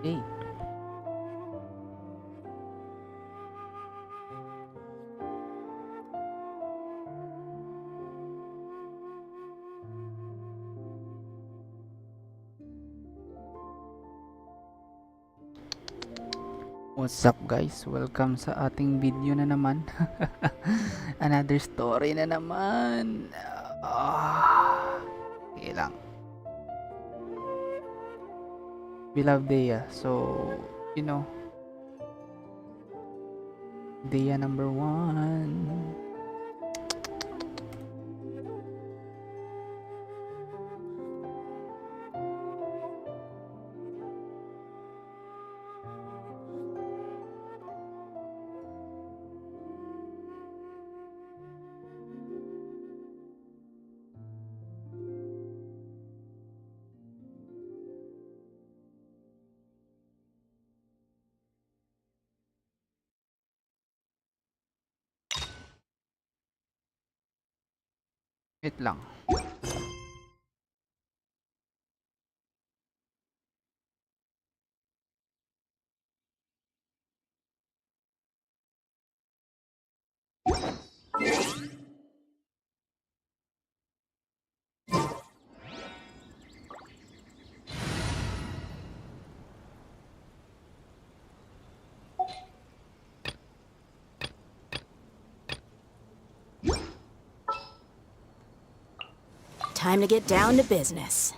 Okay. What's up guys? Welcome sa ating video na naman. Another story na naman. Okay lang. We love Dehya. So, you know, Dehya number one. Wait lang. Time to get down to business.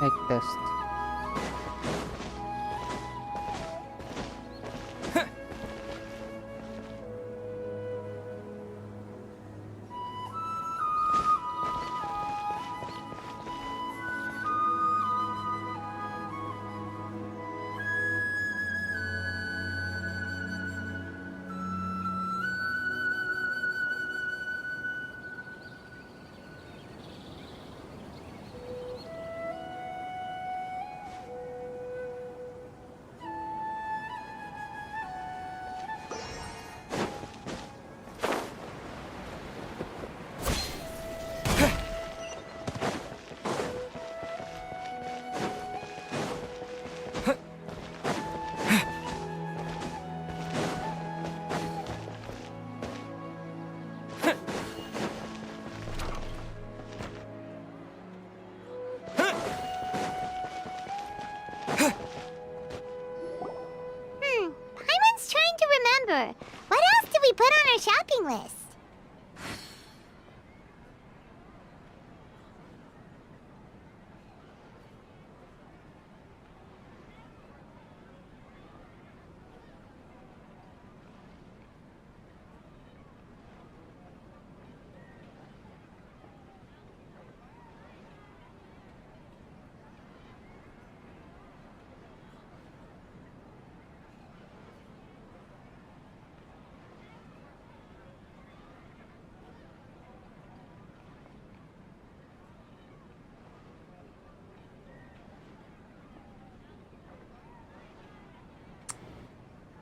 Mic test. Paimon's trying to remember. What else did we put on our shopping list?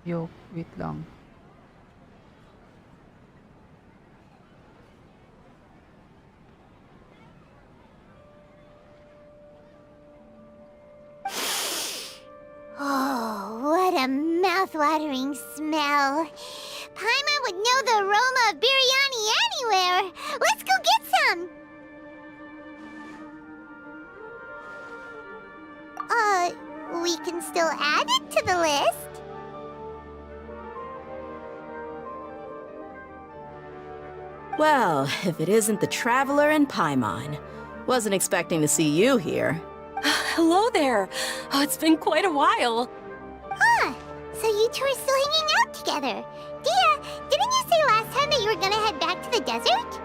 Yo, wait lang. mouth-watering smell. Paimon would know the aroma of biryani anywhere. Let's go get some. We can still add it to the list. Well, if it isn't the Traveler and Paimon. Wasn't expecting to see you here. Hello there. Oh, it's been quite a while. Huh. So you two are still hanging out together. Dehya, didn't you say last time that you were gonna head back to the desert?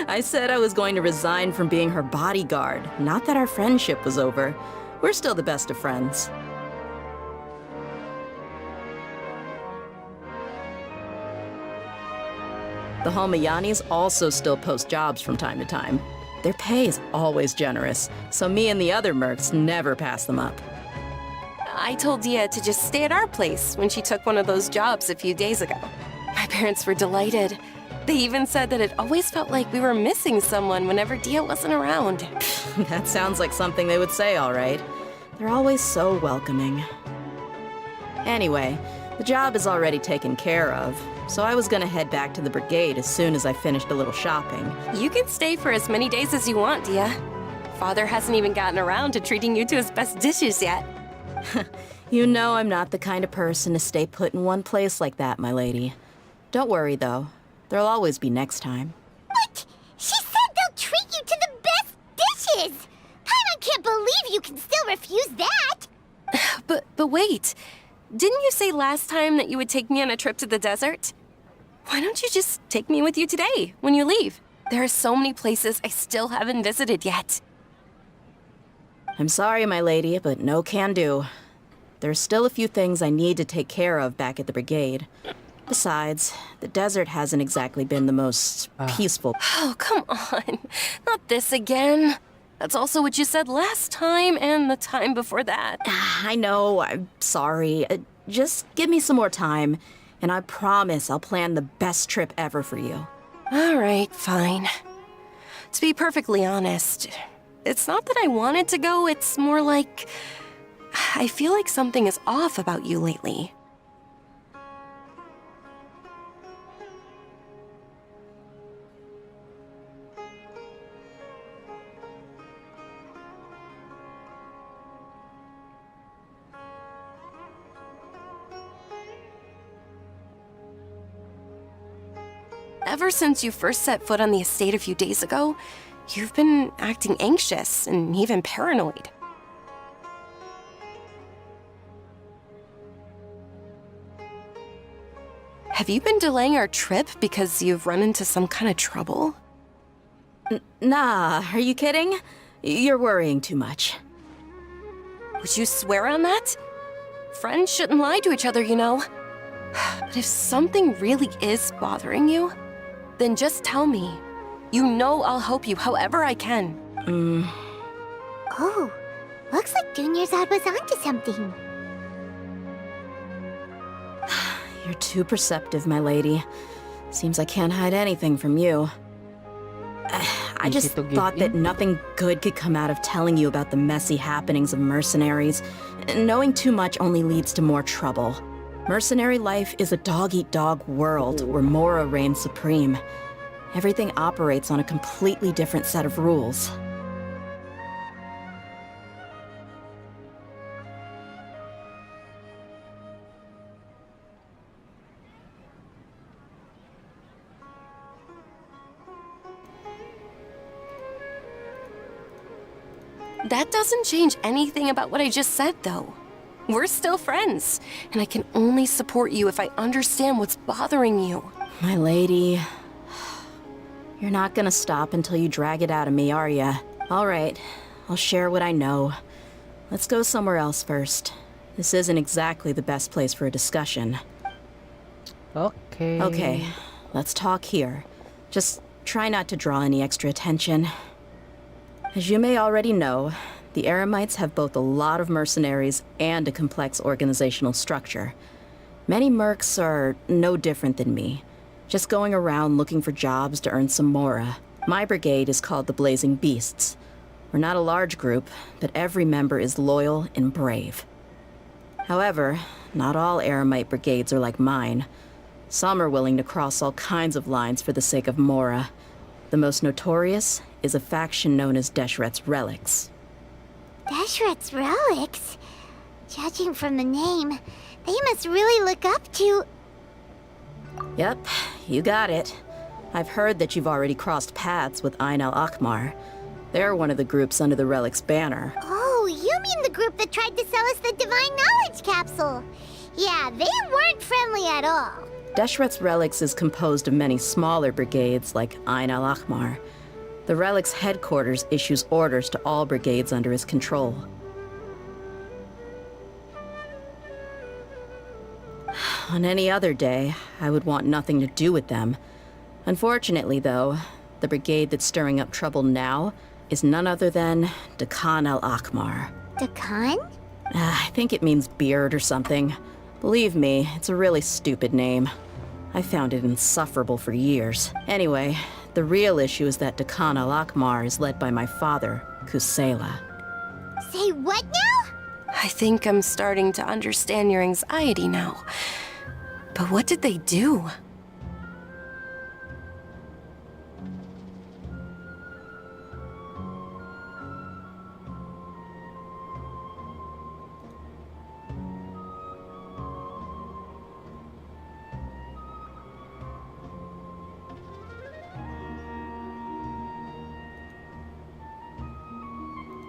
I said I was going to resign from being her bodyguard, not that our friendship was over. We're still the best of friends. The Halmayanis also still post jobs from time to time. Their pay is always generous, so me and the other mercs never pass them up. I told Dehya to just stay at our place when she took one of those jobs a few days ago. My parents were delighted. They even said that it always felt like we were missing someone whenever Dehya wasn't around. That sounds like something they would say, all right. They're always so welcoming. Anyway, the job is already taken care of, so I was gonna head back to the brigade as soon as I finished a little shopping. You can stay for as many days as you want, Dehya. Father hasn't even gotten around to treating you to his best dishes yet. You know I'm not the kind of person to stay put in one place like that, my lady. Don't worry, though. There'll always be next time. What? She said they'll treat you to the best dishes! Paimon can't believe you can still refuse that! But wait. Didn't you say last time that you would take me on a trip to the desert? Why don't you just take me with you today, when you leave? There are so many places I still haven't visited yet. I'm sorry, my lady, but no can do. There's still a few things I need to take care of back at the brigade. Besides, the desert hasn't exactly been the most peaceful. Oh, come on. Not this again. That's also what you said last time and the time before that. I know, I'm sorry. Just give me some more time, and I promise I'll plan the best trip ever for you. All right, fine. To be perfectly honest, it's not that I wanted to go, it's more like I feel like something is off about you lately. Ever since you first set foot on the estate a few days ago, you've been acting anxious and even paranoid. Have you been delaying our trip because you've run into some kind of trouble? Nah, are you kidding? You're worrying too much. Would you swear on that? Friends shouldn't lie to each other, you know. But if something really is bothering you, then just tell me. You know I'll help you however I can. Oh, looks like Dunyarzad was onto something. You're too perceptive, my lady. Seems I can't hide anything from you. I just thought that nothing good could come out of telling you about the messy happenings of mercenaries. Knowing too much only leads to more trouble. Mercenary life is a dog-eat-dog world where Mora reigns supreme. Everything operates on a completely different set of rules. That doesn't change anything about what I just said, though. We're still friends, and I can only support you if I understand what's bothering you. My lady, you're not gonna stop until you drag it out of me, are ya? All right, I'll share what I know. Let's go somewhere else first. This isn't exactly the best place for a discussion. Okay. Okay, let's talk here. Just try not to draw any extra attention. As you may already know, the Eremites have both a lot of mercenaries and a complex organizational structure. Many mercs are no different than me, just going around looking for jobs to earn some mora. My brigade is called the Blazing Beasts. We're not a large group, but every member is loyal and brave. However, not all Eremite brigades are like mine. Some are willing to cross all kinds of lines for the sake of Mora. The most notorious is a faction known as Deshret's Relics. Deshret's Relics? Judging from the name, they must really look up to... Yep, you got it. I've heard that you've already crossed paths with Ain al-Akmar. They're one of the groups under the Relic's banner. Oh, you mean the group that tried to sell us the Divine Knowledge Capsule? Yeah, they weren't friendly at all. Deshret's Relics is composed of many smaller brigades like Ain al-Akmar. The Relic's headquarters issues orders to all brigades under his control. On any other day, I would want nothing to do with them. Unfortunately, though, the brigade that's stirring up trouble now is none other than Dakan al-Akmar. Dakan? I think it means beard or something. Believe me, it's a really stupid name. I found it insufferable for years. Anyway, the real issue is that Dakan al-Akmar is led by my father, Kusela. Say what now? I think I'm starting to understand your anxiety now. But what did they do?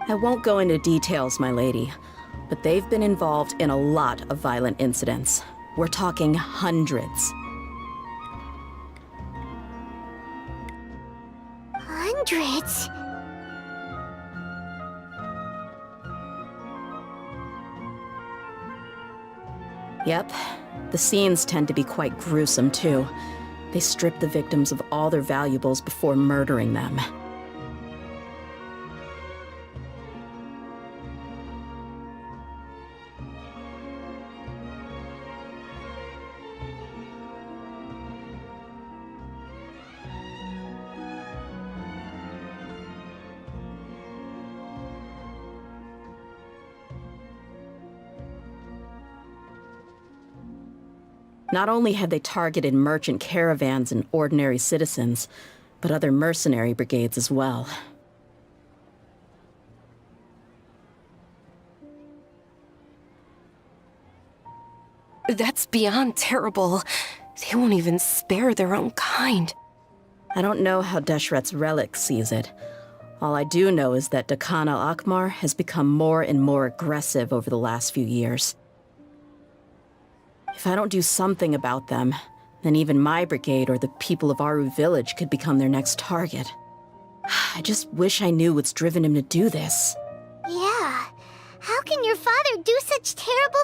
I won't go into details, my lady, but they've been involved in a lot of violent incidents. We're talking hundreds. Hundreds? Yep. The scenes tend to be quite gruesome, too. They strip the victims of all their valuables before murdering them. Not only had they targeted merchant caravans and ordinary citizens, but other mercenary brigades as well. That's beyond terrible. They won't even spare their own kind. I don't know how Deshret's Relic sees it. All I do know is that Dakan al-Akmar has become more and more aggressive over the last few years. If I don't do something about them, then even my brigade or the people of Aru village could become their next target. I just wish I knew what's driven him to do this. Yeah. How can your father do such terrible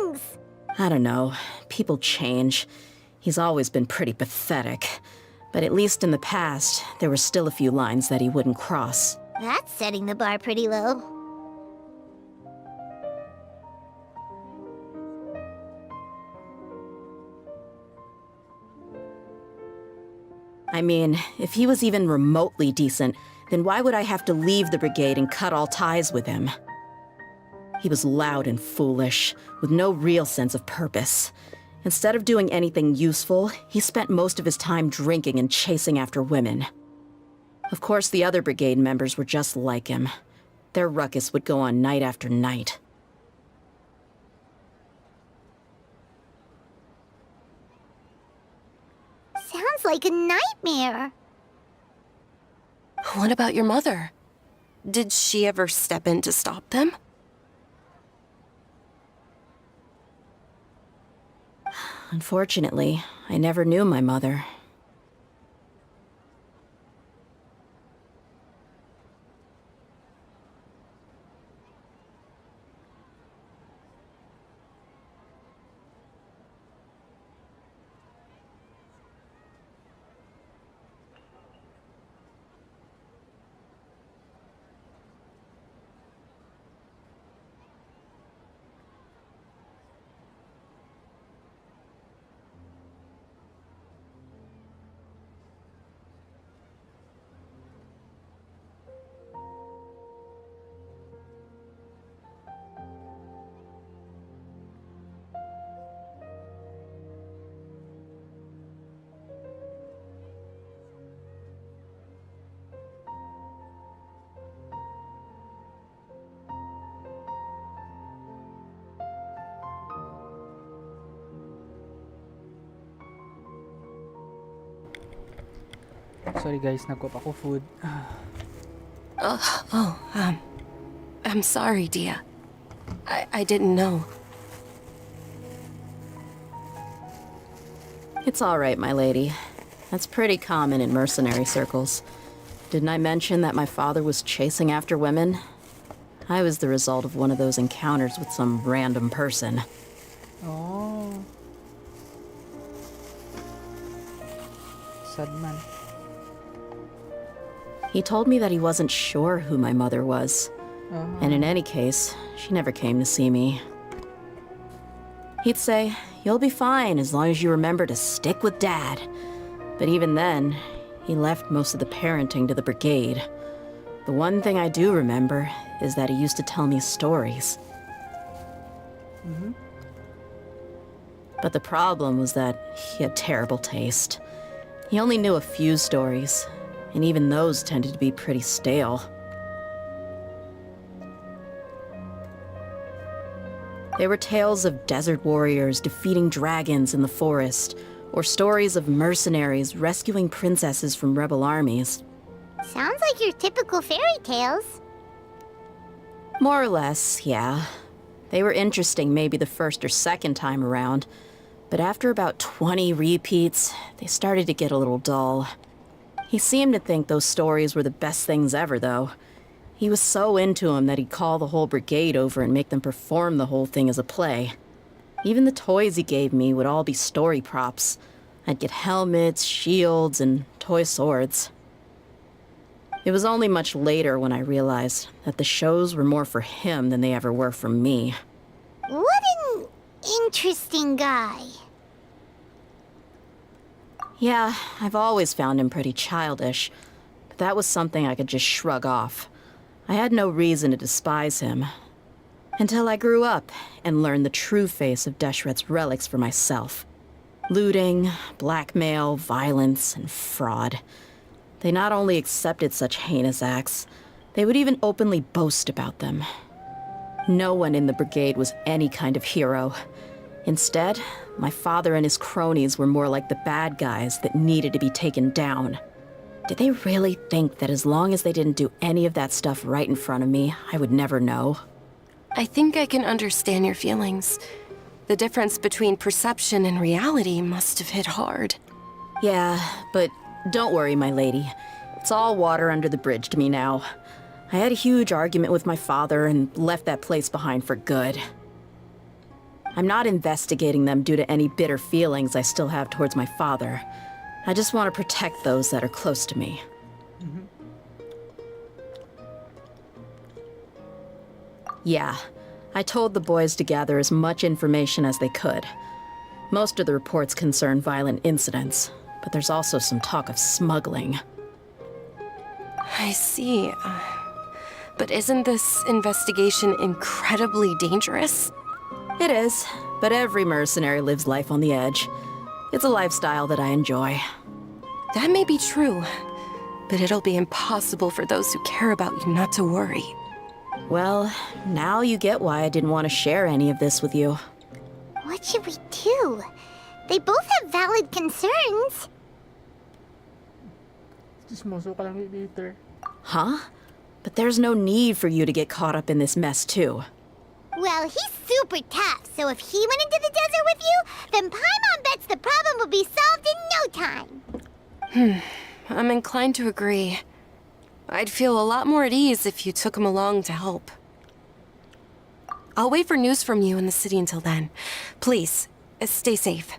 things? I don't know. People change. He's always been pretty pathetic. But at least in the past, there were still a few lines that he wouldn't cross. That's setting the bar pretty low. I mean, if he was even remotely decent, then why would I have to leave the brigade and cut all ties with him? He was loud and foolish, with no real sense of purpose. Instead of doing anything useful, he spent most of his time drinking and chasing after women. Of course, the other brigade members were just like him. Their ruckus would go on night after night. Sounds like a nightmare. What about your mother? Did she ever step in to stop them? Unfortunately, I never knew my mother. Sorry guys, nagkuha ako food. I'm sorry, Dehya. I didn't know. It's all right, my lady. That's pretty common in mercenary circles. Didn't I mention that my father was chasing after women? I was the result of one of those encounters with some random person. Oh. Sad man. He told me that he wasn't sure who my mother was. Oh. And in any case, she never came to see me. He'd say, "You'll be fine as long as you remember to stick with Dad." But even then, he left most of the parenting to the brigade. The one thing I do remember is that he used to tell me stories. But the problem was that he had terrible taste. He only knew a few stories, and even those tended to be pretty stale. They were tales of desert warriors defeating dragons in the forest, or stories of mercenaries rescuing princesses from rebel armies. Sounds like your typical fairy tales. More or less, yeah. They were interesting maybe the first or second time around, but after about 20 repeats, they started to get a little dull. He seemed to think those stories were the best things ever, though. He was so into them that he'd call the whole brigade over and make them perform the whole thing as a play. Even the toys he gave me would all be story props. I'd get helmets, shields, and toy swords. It was only much later when I realized that the shows were more for him than they ever were for me. What an interesting guy. Yeah, I've always found him pretty childish, but that was something I could just shrug off. I had no reason to despise him. Until I grew up and learned the true face of Deshret's relics for myself. Looting, blackmail, violence, and fraud. They not only accepted such heinous acts, they would even openly boast about them. No one in the brigade was any kind of hero. Instead, my father and his cronies were more like the bad guys that needed to be taken down. Did they really think that as long as they didn't do any of that stuff right in front of me, I would never know? I think I can understand your feelings. The difference between perception and reality must have hit hard. Yeah, but don't worry, my lady. It's all water under the bridge to me now. I had a huge argument with my father and left that place behind for good. I'm not investigating them due to any bitter feelings I still have towards my father. I just want to protect those that are close to me. Yeah, I told the boys to gather as much information as they could. Most of the reports concern violent incidents, but there's also some talk of smuggling. I see. But isn't this investigation incredibly dangerous? It is, but every mercenary lives life on the edge. It's a lifestyle that I enjoy. That may be true, but it'll be impossible for those who care about you not to worry. Well, now you get why I didn't want to share any of this with you. What should we do? They both have valid concerns. Chismoso ka lang, Peter. Huh? But there's no need for you to get caught up in this mess, too. Well, he's super tough, so if he went into the desert with you, then Paimon bets the problem will be solved in no time. I'm inclined to agree. I'd feel a lot more at ease if you took him along to help. I'll wait for news from you in the city until then. Please, stay safe.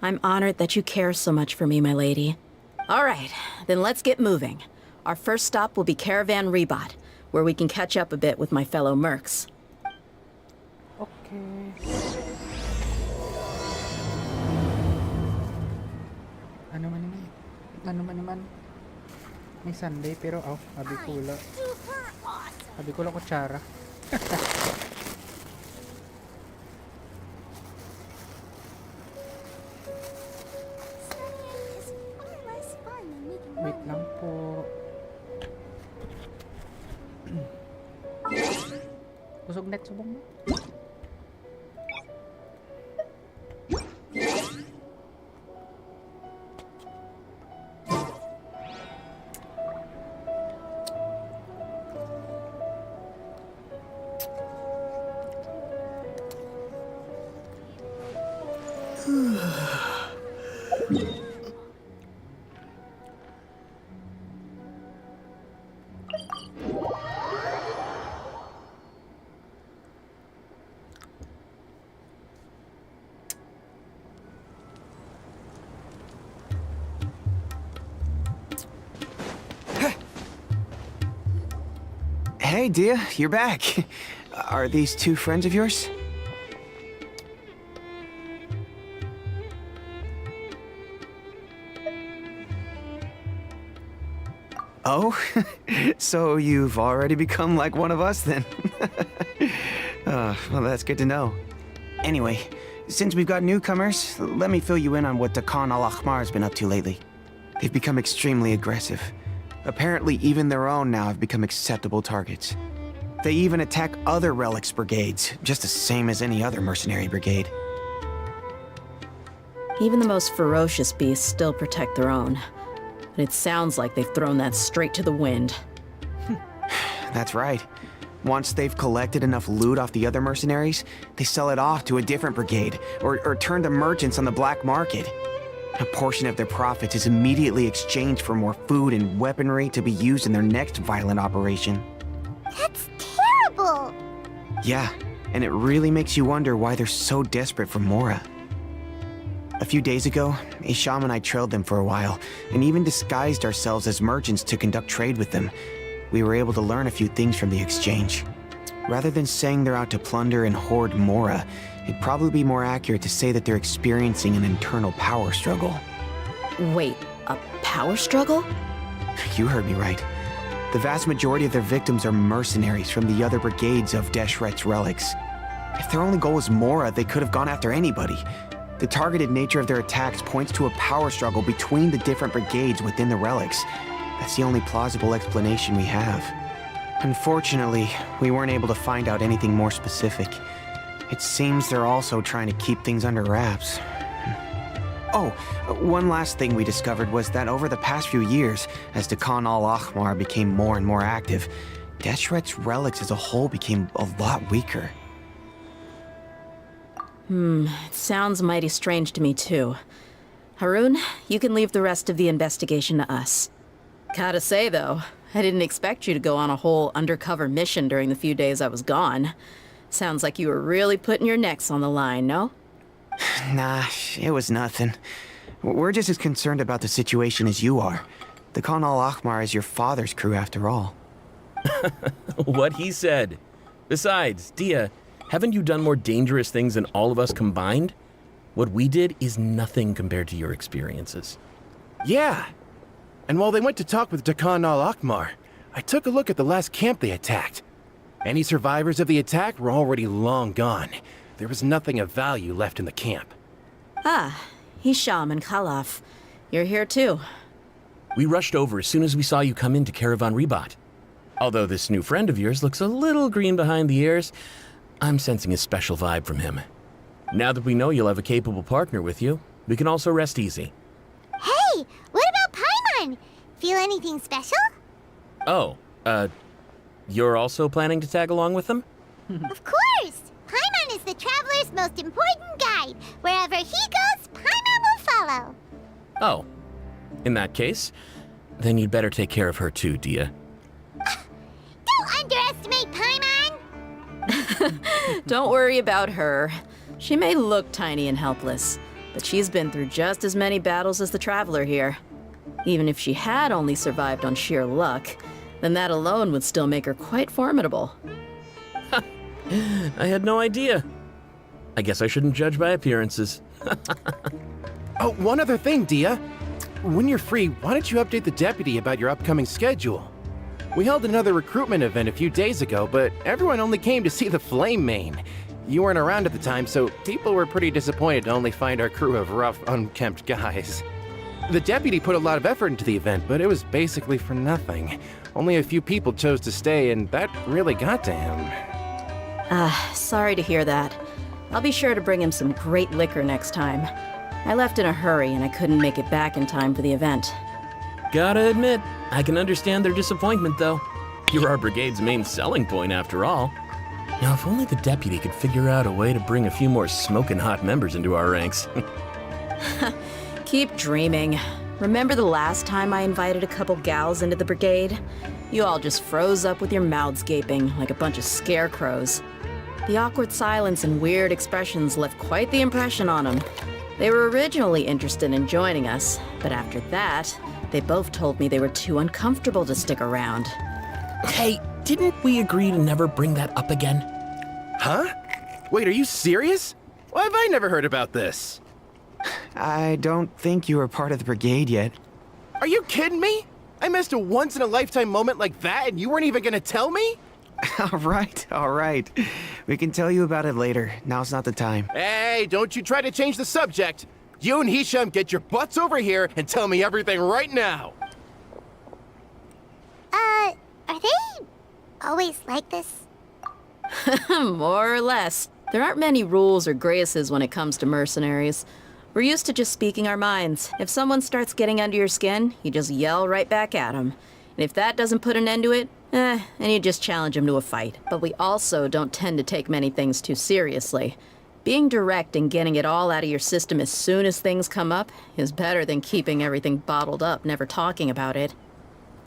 I'm honored that you care so much for me, my lady. All right, then let's get moving. Our first stop will be Caravan Rebot, where we can catch up a bit with my fellow mercs. Okay. Ano man. May Sunday pero abikula. Abikula kutsara. Wait lang po. Kusog net subong mo. Hey, Dehya, you're back. Are these two friends of yours? Oh, so you've already become like one of us then? Well, that's good to know. Anyway, since we've got newcomers, let me fill you in on what Dakan al-Ahmar has been up to lately. They've become extremely aggressive. Apparently, even their own now have become acceptable targets. They even attack other relics brigades, just the same as any other mercenary brigade. Even the most ferocious beasts still protect their own. But it sounds like they've thrown that straight to the wind. That's right. Once they've collected enough loot off the other mercenaries, they sell it off to a different brigade, or turn to merchants on the black market. A portion of their profits is immediately exchanged for more food and weaponry to be used in their next violent operation. That's terrible! Yeah, and it really makes you wonder why they're so desperate for Mora. A few days ago, Isham and I trailed them for a while, and even disguised ourselves as merchants to conduct trade with them. We were able to learn a few things from the exchange. Rather than saying they're out to plunder and hoard Mora, it'd probably be more accurate to say that they're experiencing an internal power struggle. Wait, a power struggle? You heard me right. The vast majority of their victims are mercenaries from the other brigades of Deshret's relics. If their only goal was Mora, they could have gone after anybody. The targeted nature of their attacks points to a power struggle between the different brigades within the relics. That's the only plausible explanation we have. Unfortunately, we weren't able to find out anything more specific. It seems they're also trying to keep things under wraps. Oh, one last thing we discovered was that over the past few years, as Dakan al-Ahmar became more and more active, Deshret's relics as a whole became a lot weaker. It sounds mighty strange to me too. Harun, you can leave the rest of the investigation to us. Gotta say though, I didn't expect you to go on a whole undercover mission during the few days I was gone. Sounds like you were really putting your necks on the line, no? Nah, it was nothing. We're just as concerned about the situation as you are. The Khan al-Ahmar is your father's crew after all. What he said. Besides, Dehya, haven't you done more dangerous things than all of us combined? What we did is nothing compared to your experiences. Yeah. And while they went to talk with Dakan al-Ahmar, I took a look at the last camp they attacked. Any survivors of the attack were already long gone. There was nothing of value left in the camp. Ah, Hisham and Khalaf. You're here too. We rushed over as soon as we saw you come into Caravan Ribat. Although this new friend of yours looks a little green behind the ears, I'm sensing a special vibe from him. Now that we know you'll have a capable partner with you, we can also rest easy. Hey, what about Paimon? Feel anything special? Oh, you're also planning to tag along with them? Of course! Paimon is the traveler's most important guide. Wherever he goes, Paimon will follow. Oh, in that case, then you'd better take care of her too, Dehya. Don't underestimate Paimon! Don't worry about her. She may look tiny and helpless, but she's been through just as many battles as the traveler here. Even if she had only survived on sheer luck, then that alone would still make her quite formidable. I had no idea. I guess I shouldn't judge by appearances. Oh, one other thing, Dehya. When you're free, why don't you update the deputy about your upcoming schedule? We held another recruitment event a few days ago, but everyone only came to see the Flame Main. You weren't around at the time, so people were pretty disappointed to only find our crew of rough, unkempt guys. The deputy put a lot of effort into the event, but it was basically for nothing. Only a few people chose to stay, and that really got to him. Sorry to hear that. I'll be sure to bring him some great liquor next time. I left in a hurry and I couldn't make it back in time for the event. Gotta admit, I can understand their disappointment though. You're our brigade's main selling point after all. Now, if only the deputy could figure out a way to bring a few more smoking hot members into our ranks. Keep dreaming. Remember the last time I invited a couple gals into the brigade? You all just froze up with your mouths gaping like a bunch of scarecrows. The awkward silence and weird expressions left quite the impression on them. They were originally interested in joining us, but after that, they both told me they were too uncomfortable to stick around. Hey, didn't we agree to never bring that up again? Huh? Wait, are you serious? Why have I never heard about this? I don't think you were part of the brigade yet. Are you kidding me? I missed a once-in-a-lifetime moment like that and you weren't even gonna tell me? All right. We can tell you about it later. Now's not the time. Hey, don't you try to change the subject. You and Hisham get your butts over here and tell me everything right now. Are they always like this? More or less. There aren't many rules or graces when it comes to mercenaries. We're used to just speaking our minds. If someone starts getting under your skin, you just yell right back at them. And if that doesn't put an end to it, and you just challenge them to a fight. But we also don't tend to take many things too seriously. Being direct and getting it all out of your system as soon as things come up is better than keeping everything bottled up, never talking about it.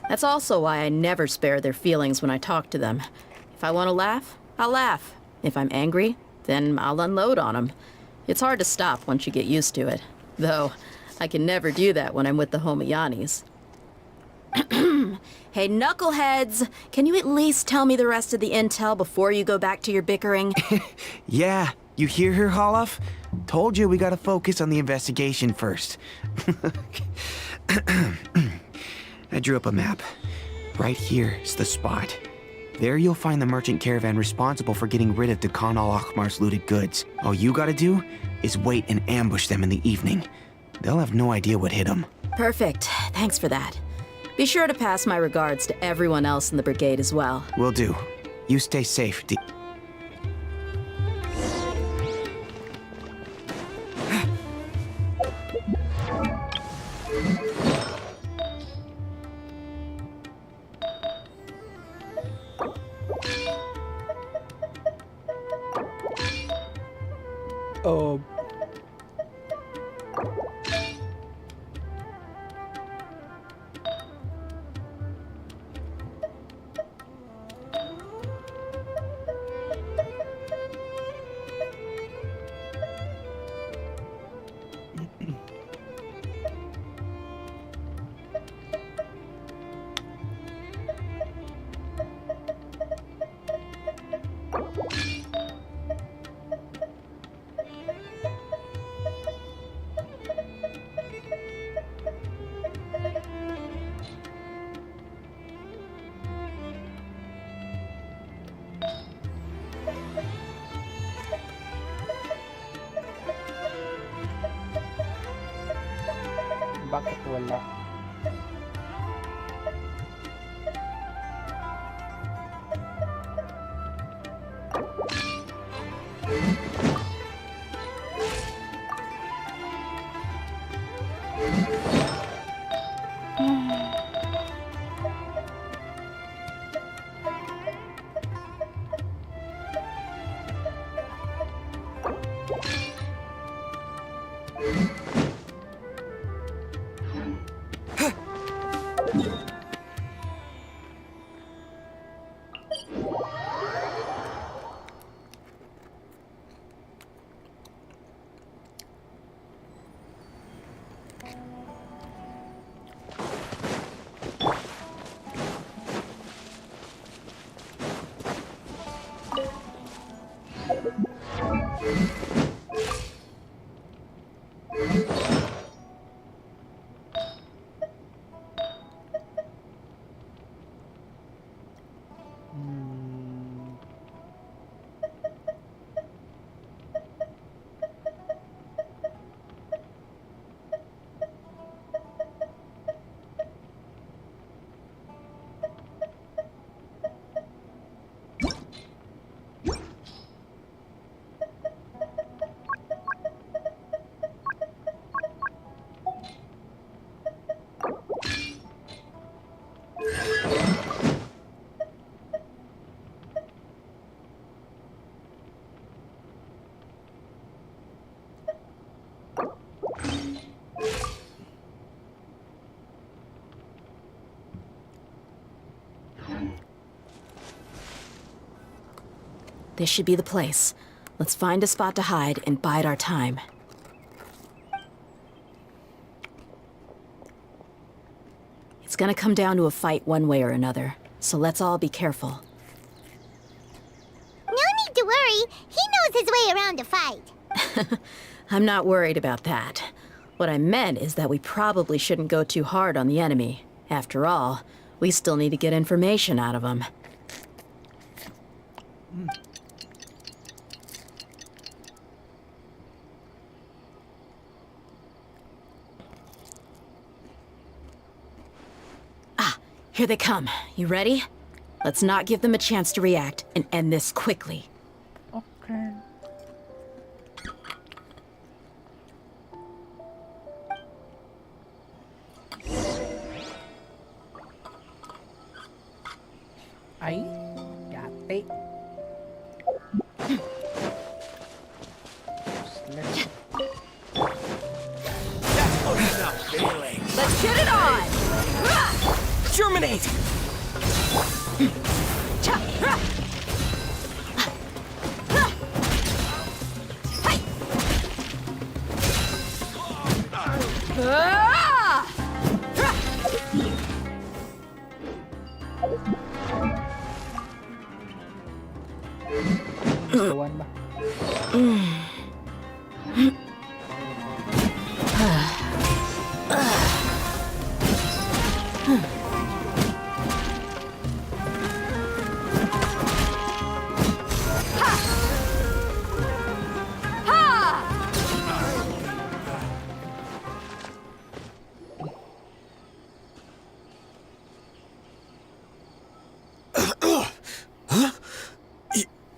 That's also why I never spare their feelings when I talk to them. If I want to laugh, I'll laugh. If I'm angry, then I'll unload on them. It's hard to stop once you get used to it. Though, I can never do that when I'm with the Homayanis. Hey, knuckleheads! Can you at least tell me the rest of the intel before you go back to your bickering? Yeah, you hear her, Holof? Told you we gotta focus on the investigation first. I drew up a map. Right here is the spot. There you'll find the merchant caravan responsible for getting rid of Dekhan al-Akhmar's looted goods. All you gotta do is wait and ambush them in the evening. They'll have no idea what hit them. Perfect. Thanks for that. Be sure to pass my regards to everyone else in the brigade as well. Will do. You stay safe, Bakit wala? This should be the place. Let's find a spot to hide and bide our time. It's gonna come down to a fight one way or another, so let's all be careful. No need to worry. He knows his way around a fight. I'm not worried about that. What I meant is that we probably shouldn't go too hard on the enemy. After all, we still need to get information out of them. Here they come. You ready? Let's not give them a chance to react and end this quickly. Okay. Ay, yate. Let's get it on! Germinate! Kawan ba?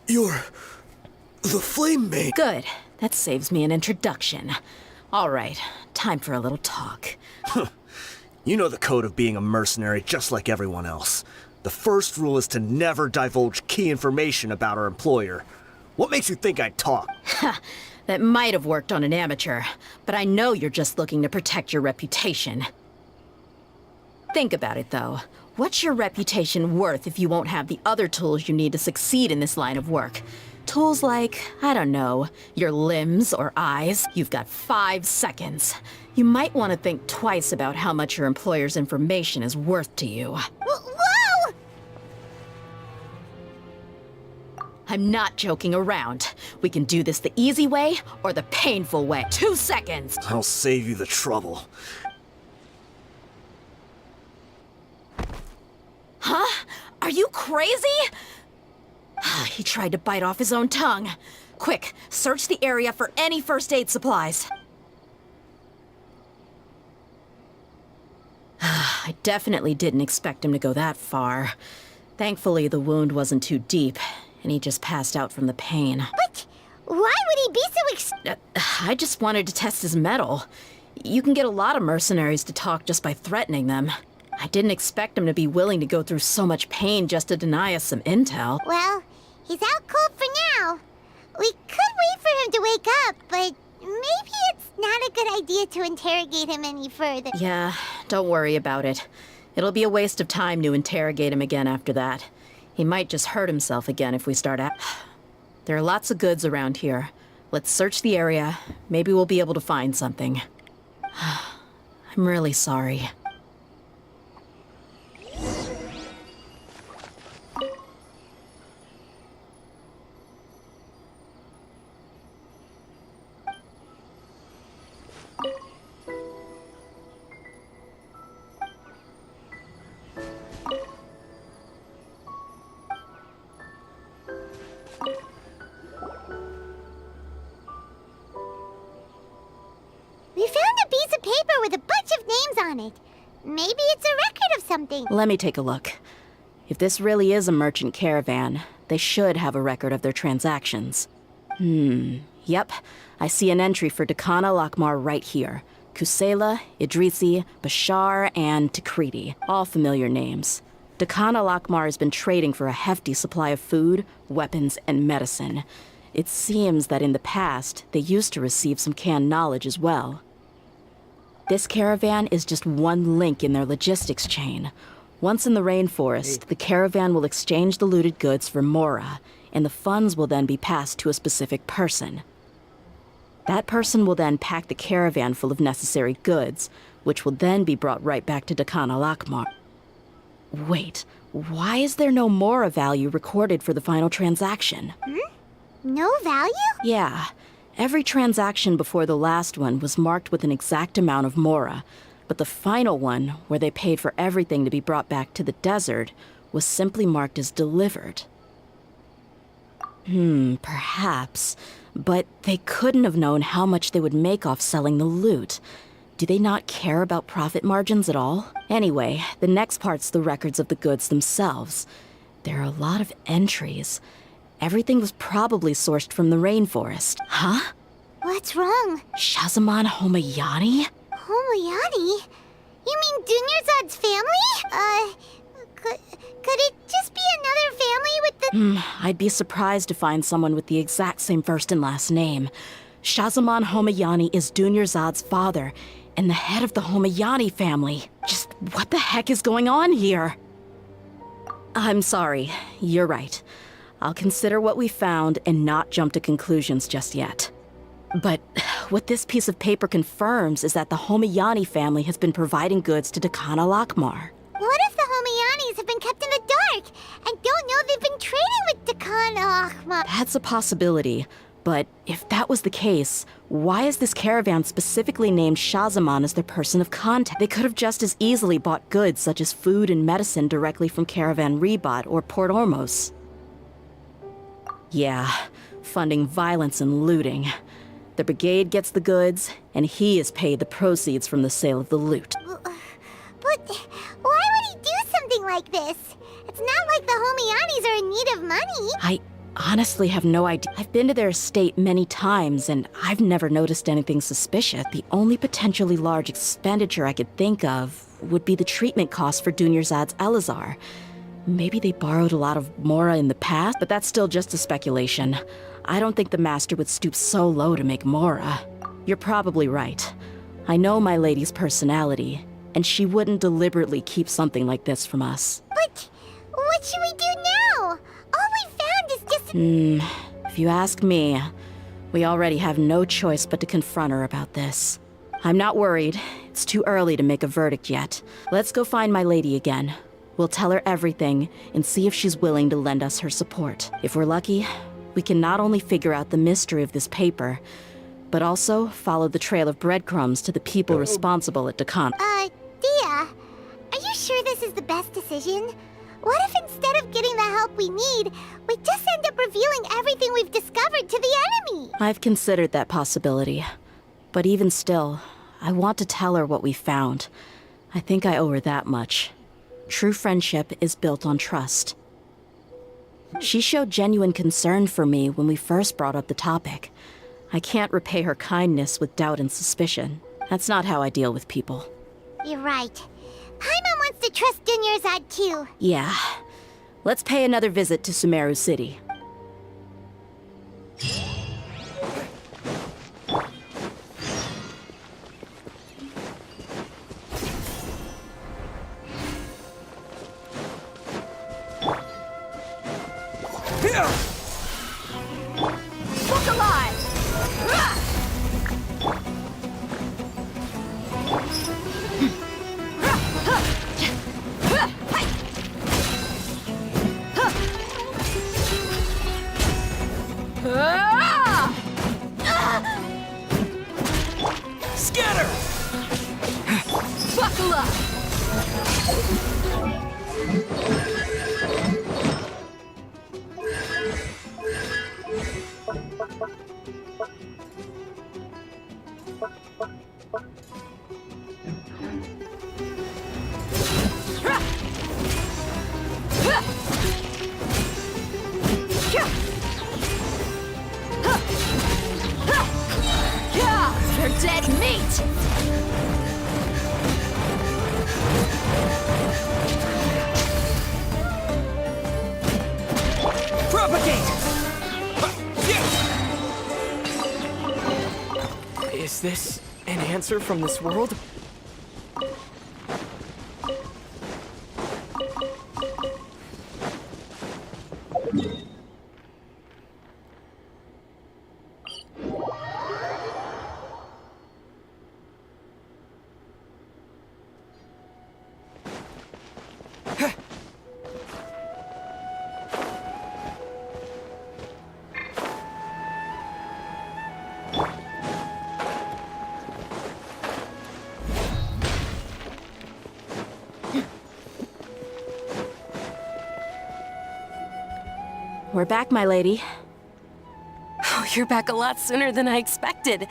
You're the Flame Maid. Good. That saves me an introduction. All right, time for a little talk. You know the code of being a mercenary just like everyone else. The first rule is to never divulge key information about our employer. What makes you think I'd talk? That might have worked on an amateur, but I know you're just looking to protect your reputation. Think about it, though. What's your reputation worth if you won't have the other tools you need to succeed in this line of work? Tools like, I don't know, your limbs or eyes. You've got 5 seconds. You might want to think twice about how much your employer's information is worth to you. Whoa! I'm not joking around. We can do this the easy way or the painful way. 2 seconds! I'll save you the trouble. Huh? Are you crazy? He tried to bite off his own tongue. Quick, search the area for any first aid supplies. I definitely didn't expect him to go that far. Thankfully, the wound wasn't too deep, and he just passed out from the pain. But why would he be so I just wanted to test his mettle. You can get a lot of mercenaries to talk just by threatening them. I didn't expect him to be willing to go through so much pain just to deny us some intel. Well, he's out cold for now. We could wait for him to wake up, but maybe it's not a good idea to interrogate him any further. Yeah, don't worry about it. It'll be a waste of time to interrogate him again after that. He might just hurt himself again if we start out. There are lots of goods around here. Let's search the area. Maybe we'll be able to find something. I'm really sorry. We found a piece of paper with a bunch of names on it. Maybe it's a record of something. Let me take a look. If this really is a merchant caravan, they should have a record of their transactions. Yep. I see an entry for Dakana Lakmar right here. Kusela, Idrisi, Bashar, and Takriti. All familiar names. Dakana Lakmar has been trading for a hefty supply of food, weapons, and medicine. It seems that in the past, they used to receive some canned knowledge as well. This caravan is just one link in their logistics chain. Once in the rainforest, the caravan will exchange the looted goods for Mora, and the funds will then be passed to a specific person. That person will then pack the caravan full of necessary goods, which will then be brought right back to Dakan al-Akmar. Wait, why is there no Mora value recorded for the final transaction? No value? Yeah. Every transaction before the last one was marked with an exact amount of Mora, but the final one, where they paid for everything to be brought back to the desert, was simply marked as delivered. Perhaps. But they couldn't have known how much they would make off selling the loot. Do they not care about profit margins at all? Anyway, the next part's the records of the goods themselves. There are a lot of entries. Everything was probably sourced from the rainforest. Huh? What's wrong? Shahzaman Homayani? Homayani? You mean Dunyarzad's family? Could it just be another family with the... I'd be surprised to find someone with the exact same first and last name. Shahzaman Homayani is Dunyarzad's father, and the head of the Homayani family. Just what the heck is going on here? I'm sorry, you're right. I'll consider what we found and not jump to conclusions just yet. But what this piece of paper confirms is that the Homayani family has been providing goods to Dakan al-Akmar. What if the Homayanis have been kept in the dark and don't know they've been trading with Dakan al-Akmar? That's a possibility. But if that was the case, why is this caravan specifically named Shahzaman as their person of contact? They could have just as easily bought goods such as food and medicine directly from Caravan Ribat or Port Ormos. Yeah, funding violence and looting. The brigade gets the goods, and he is paid the proceeds from the sale of the loot. But why would he do something like this? It's not like the Homayanis are in need of money. I honestly have no idea. I've been to their estate many times, and I've never noticed anything suspicious. The only potentially large expenditure I could think of would be the treatment costs for Dunyarzad's Elazar. Maybe they borrowed a lot of Mora in the past, but that's still just a speculation. I don't think the master would stoop so low to make Mora. You're probably right. I know my lady's personality, and she wouldn't deliberately keep something like this from us. But what should we do now? All we found is just... If you ask me, we already have no choice but to confront her about this. I'm not worried. It's too early to make a verdict yet. Let's go find my lady again. We'll tell her everything and see if she's willing to lend us her support. If we're lucky, we can not only figure out the mystery of this paper, but also follow the trail of breadcrumbs to the people responsible at Dakan. Dehya, are you sure this is the best decision? What if instead of getting the help we need, we just end up revealing everything we've discovered to the enemy? I've considered that possibility. But even still, I want to tell her what we found. I think I owe her that much. True friendship is built on trust. She showed genuine concern for me when we first brought up the topic. I can't repay her kindness with doubt and suspicion. That's not how I deal with people. You're right. Paimon wants to trust Dunyarzad too. Yeah. Let's pay another visit to Sumeru City. Look alive! Scatter! Buckle up! You're dead meat! Propagate! Is this an answer from this world? we're back, my lady. Oh, you're back a lot sooner than I expected.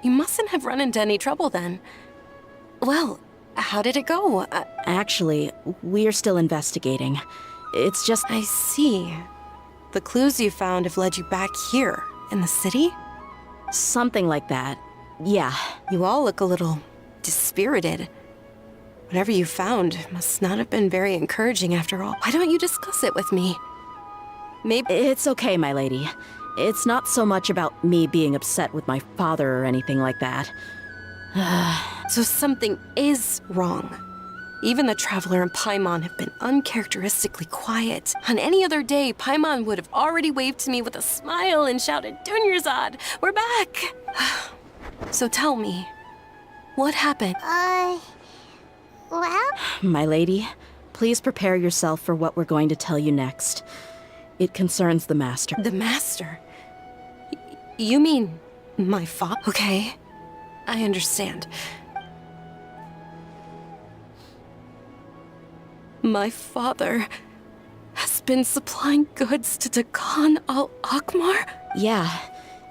You mustn't have run into any trouble then. Well, how did it go? Actually, we're still investigating. It's just... I see. The clues you found have led you back here, in the city? something like that. Yeah. You all look a little dispirited. Whatever you found must not have been very encouraging after all. Why don't you discuss it with me? Maybe... It's okay, my lady. It's not so much about me being upset with my father or anything like that. So something is wrong. Even the Traveler and Paimon have been uncharacteristically quiet. On any other day, Paimon would have already waved to me with a smile and shouted, "Dunyarzad, we're back!" So tell me, what happened? Well? My lady, please prepare yourself for what we're going to tell you next. It concerns the Master. The Master? You mean my father? Okay, I understand. My father has been supplying goods to Dakan al-Akmar? Yeah,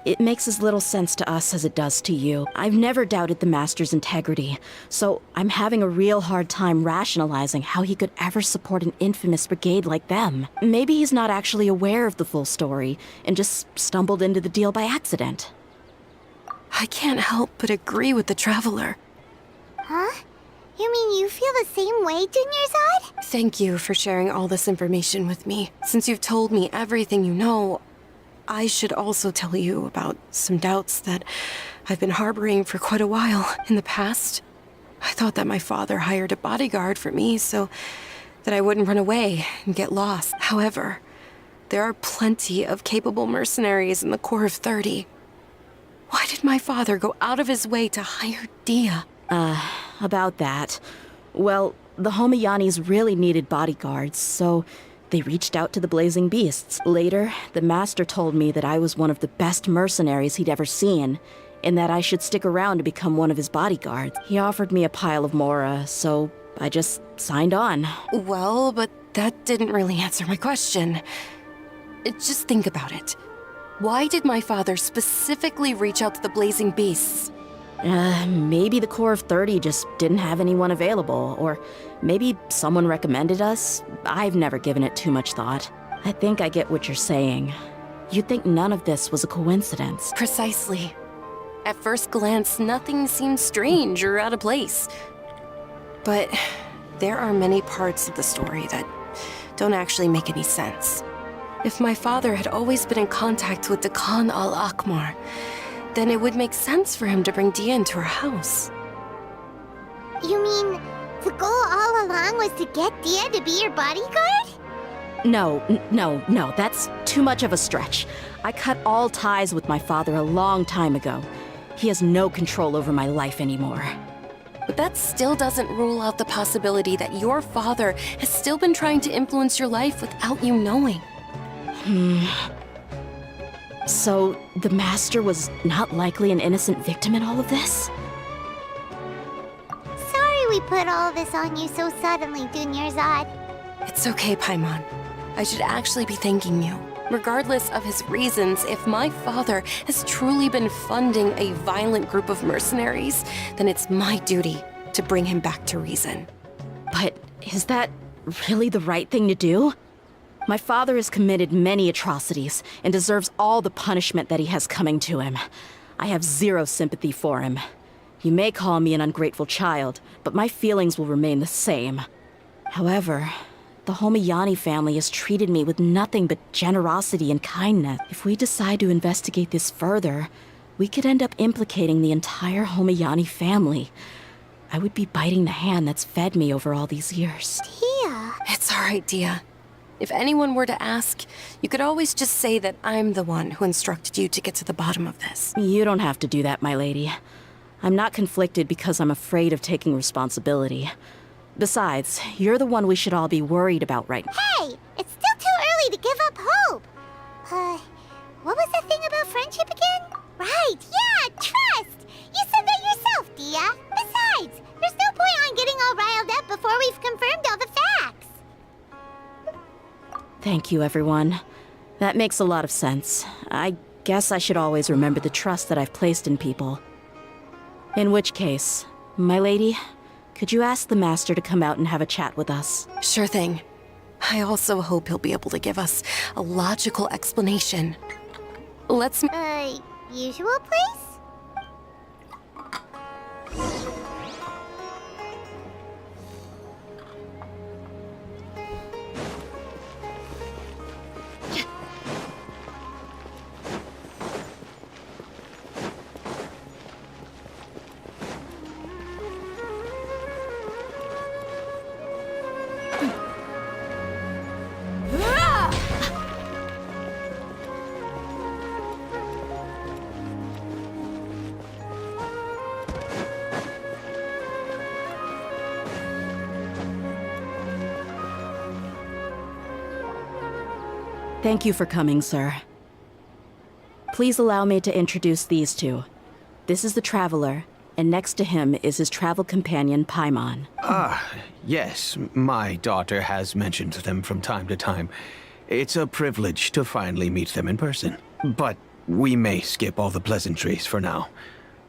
it makes as little sense to us as it does to you. I've never doubted the Master's integrity, so I'm having a real hard time rationalizing how he could ever support an infamous brigade like them. Maybe he's not actually aware of the full story and just stumbled into the deal by accident. I can't help but agree with the Traveler. Huh? You mean you feel the same way, Dunyarzad? Thank you for sharing all this information with me. Since you've told me everything you know, I should also tell you about some doubts that I've been harboring for quite a while. In the past, I thought that my father hired a bodyguard for me so that I wouldn't run away and get lost. However, there are plenty of capable mercenaries in the Corps of 30. Why did my father go out of his way to hire Dehya? About that. Well, the Homayanis really needed bodyguards, so they reached out to the Blazing Beasts. Later, the Master told me that I was one of the best mercenaries he'd ever seen, and that I should stick around to become one of his bodyguards. He offered me a pile of mora, so I just signed on. Well, but that didn't really answer my question. Just think about it. Why did my father specifically reach out to the Blazing Beasts? Maybe the Corps of 30 just didn't have anyone available, or maybe someone recommended us. I've never given it too much thought. I think I get what you're saying. You'd think none of this was a coincidence. Precisely. At first glance, nothing seems strange or out of place. But there are many parts of the story that don't actually make any sense. If my father had always been in contact with Dakan al-Akmar, then it would make sense for him to bring Dehya into our house. You mean the goal all along was to get Dehya to be your bodyguard? No, that's too much of a stretch. I cut all ties with my father a long time ago. He has no control over my life anymore. But that still doesn't rule out the possibility that your father has still been trying to influence your life without you knowing. So, the Master was not likely an innocent victim in all of this? Sorry we put all this on you so suddenly, Dunyarzad. It's okay, Paimon. I should actually be thanking you. Regardless of his reasons, if my father has truly been funding a violent group of mercenaries, then it's my duty to bring him back to reason. But is that really the right thing to do? My father has committed many atrocities and deserves all the punishment that he has coming to him. I have zero sympathy for him. You may call me an ungrateful child, but my feelings will remain the same. However, the Homayani family has treated me with nothing but generosity and kindness. If we decide to investigate this further, we could end up implicating the entire Homayani family. I would be biting the hand that's fed me over all these years. Dehya. It's all right, Dehya. If anyone were to ask, you could always just say that I'm the one who instructed you to get to the bottom of this. You don't have to do that, my lady. I'm not conflicted because I'm afraid of taking responsibility. Besides, you're the one we should all be worried about right now. Hey, it's still too early to give up hope. What was that thing about friendship again? Right, yeah, trust! You said that yourself, Dehya. Besides, there's no point on getting all riled up before we've confirmed all the facts. Thank you, everyone. That makes a lot of sense. I guess I should always remember the trust that I've placed in people. In which case, my lady, could you ask the Master to come out and have a chat with us? Sure thing. I also hope he'll be able to give us a logical explanation. Let's... Usual place? Thank you for coming, sir. Please allow me to introduce these two. This is the Traveler, and next to him is his travel companion, Paimon. Yes, my daughter has mentioned them from time to time. It's a privilege to finally meet them in person. But we may skip all the pleasantries for now.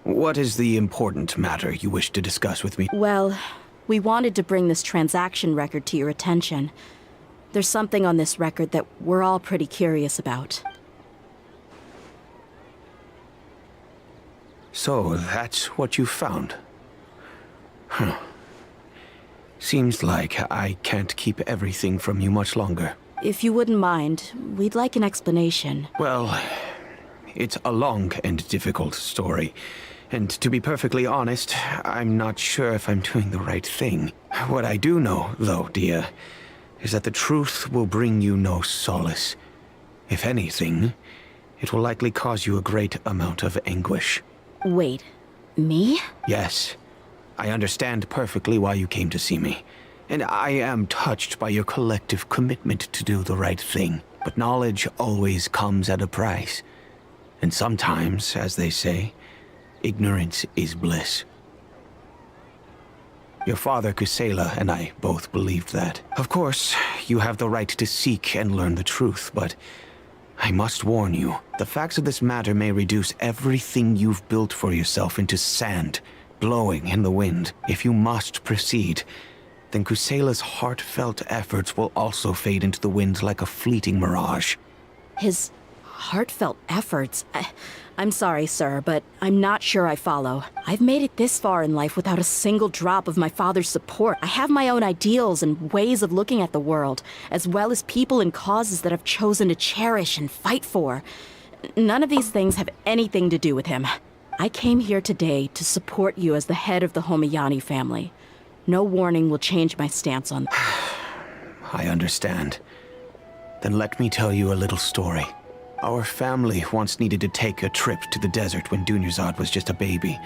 What is the important matter you wish to discuss with me? Well, we wanted to bring this transaction record to your attention. There's something on this record that we're all pretty curious about. So, that's what you found? Huh. Seems like I can't keep everything from you much longer. If you wouldn't mind, we'd like an explanation. Well, it's a long and difficult story. And to be perfectly honest, I'm not sure if I'm doing the right thing. What I do know, though, Dehya, is that the truth will bring you no solace. If anything, it will likely cause you a great amount of anguish. Wait, me? Yes. I understand perfectly why you came to see me. And I am touched by your collective commitment to do the right thing. But knowledge always comes at a price. And sometimes, as they say, ignorance is bliss. Your father, Kusela, and I both believed that. Of course, you have the right to seek and learn the truth, but I must warn you, the facts of this matter may reduce everything you've built for yourself into sand, blowing in the wind. If you must proceed, then Kusela's heartfelt efforts will also fade into the wind like a fleeting mirage. His heartfelt efforts? I'm sorry, sir, but I'm not sure I follow. I've made it this far in life without a single drop of my father's support. I have my own ideals and ways of looking at the world, as well as people and causes that I've chosen to cherish and fight for. None of these things have anything to do with him. I came here today to support you as the head of the Homayani family. No warning will change my stance on... I understand. Then let me tell you a little story. Our family once needed to take a trip to the desert when Dunyazad was just a baby.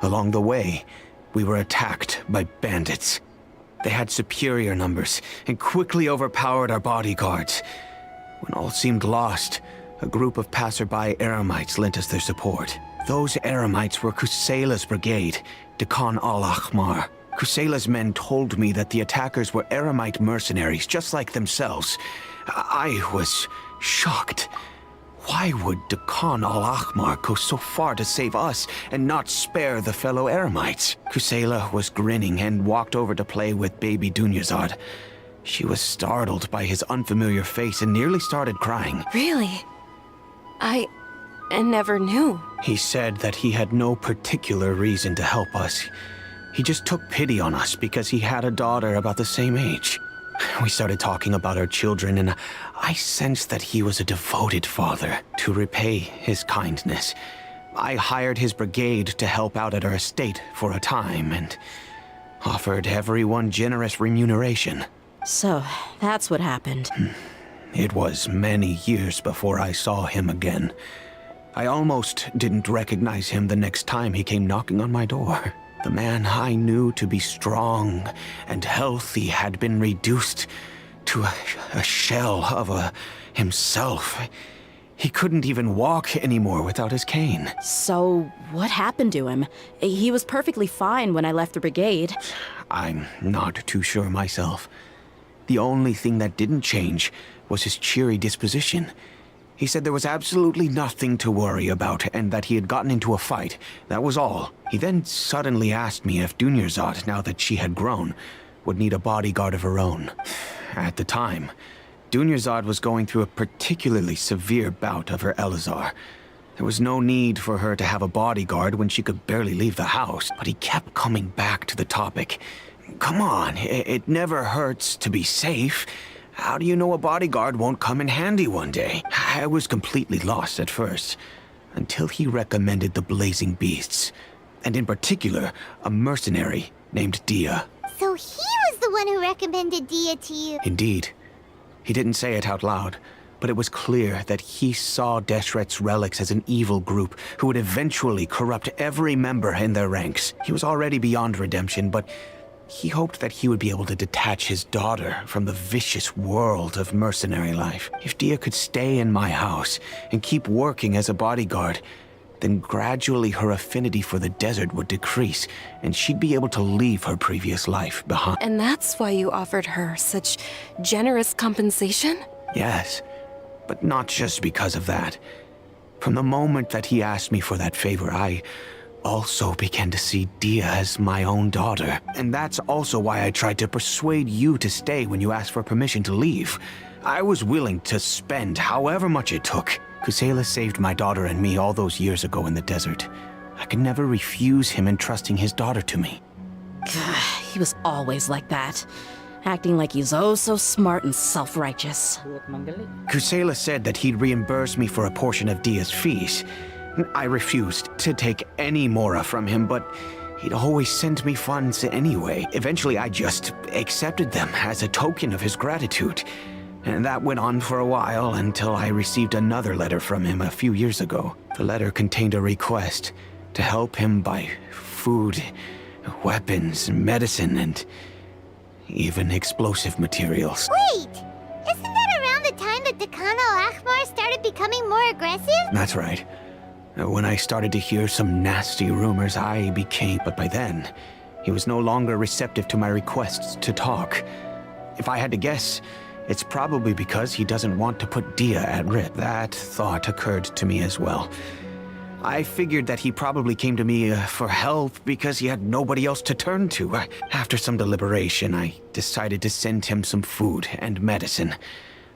Along the way, we were attacked by bandits. They had superior numbers and quickly overpowered our bodyguards. When all seemed lost, a group of passerby Eremites lent us their support. Those Eremites were Kusela's brigade, Dekan al-Ahmar. Kusela's men told me that the attackers were Eremite mercenaries, just like themselves. I was shocked. Why would Dekan al-Ahmar go so far to save us and not spare the fellow Eremites? Kusela was grinning and walked over to play with baby Dunyazad. She was startled by his unfamiliar face and nearly started crying. Really? I never knew. He said that he had no particular reason to help us. He just took pity on us because he had a daughter about the same age. We started talking about our children, and I sensed that he was a devoted father. To repay his kindness, I hired his brigade to help out at our estate for a time, and offered everyone generous remuneration. So, that's what happened. It was many years before I saw him again. I almost didn't recognize him the next time he came knocking on my door. The man I knew to be strong and healthy had been reduced to a shell of himself. He couldn't even walk anymore without his cane. So, what happened to him? He was perfectly fine when I left the brigade. I'm not too sure myself. The only thing that didn't change was his cheery disposition. He said there was absolutely nothing to worry about and that he had gotten into a fight. That was all. He then suddenly asked me if Dunyarzad, now that she had grown, would need a bodyguard of her own. At the time, Dunyarzad was going through a particularly severe bout of her Elazar. There was no need for her to have a bodyguard when she could barely leave the house, but he kept coming back to the topic. Come on, it never hurts to be safe. How do you know a bodyguard won't come in handy one day? I was completely lost at first, until he recommended the Blazing Beasts, and in particular, a mercenary named Dehya. So he was the one who recommended Dehya to you. Indeed. He didn't say it out loud, but it was clear that he saw Deshret's relics as an evil group who would eventually corrupt every member in their ranks. He was already beyond redemption, but he hoped that he would be able to detach his daughter from the vicious world of mercenary life. If Dehya could stay in my house and keep working as a bodyguard, then gradually her affinity for the desert would decrease, and she'd be able to leave her previous life behind. And that's why you offered her such generous compensation? Yes, but not just because of that. From the moment that he asked me for that favor, I also began to see Dehya as my own daughter. And that's also why I tried to persuade you to stay when you asked for permission to leave. I was willing to spend however much it took. Kusela saved my daughter and me all those years ago in the desert. I could never refuse him entrusting his daughter to me. He was always like that, acting like he's oh so smart and self-righteous. Kusela said that he'd reimburse me for a portion of Dehya's fees. I refused to take any mora from him, but he'd always send me funds anyway. Eventually, I just accepted them as a token of his gratitude. And that went on for a while until I received another letter from him a few years ago. The letter contained a request to help him buy food, weapons, medicine, and even explosive materials. Wait! Isn't that around the time that Dekan al-Ahmar started becoming more aggressive? That's right. When I started to hear some nasty rumors, I became... But by then, he was no longer receptive to my requests to talk. If I had to guess, it's probably because he doesn't want to put Dehya at risk. That thought occurred to me as well. I figured that he probably came to me for help because he had nobody else to turn to. After some deliberation, I decided to send him some food and medicine.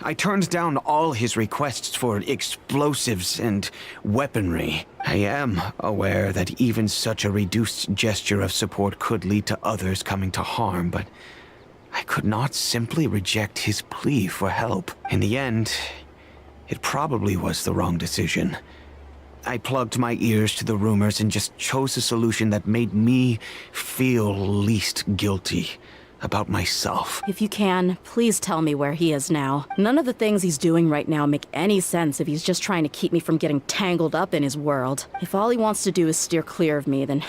I turned down all his requests for explosives and weaponry. I am aware that even such a reduced gesture of support could lead to others coming to harm, but I could not simply reject his plea for help. In the end, it probably was the wrong decision. I plugged my ears to the rumors and just chose a solution that made me feel least guilty about myself. If you can, please tell me where he is now. None of the things he's doing right now make any sense if he's just trying to keep me from getting tangled up in his world. If all he wants to do is steer clear of me, then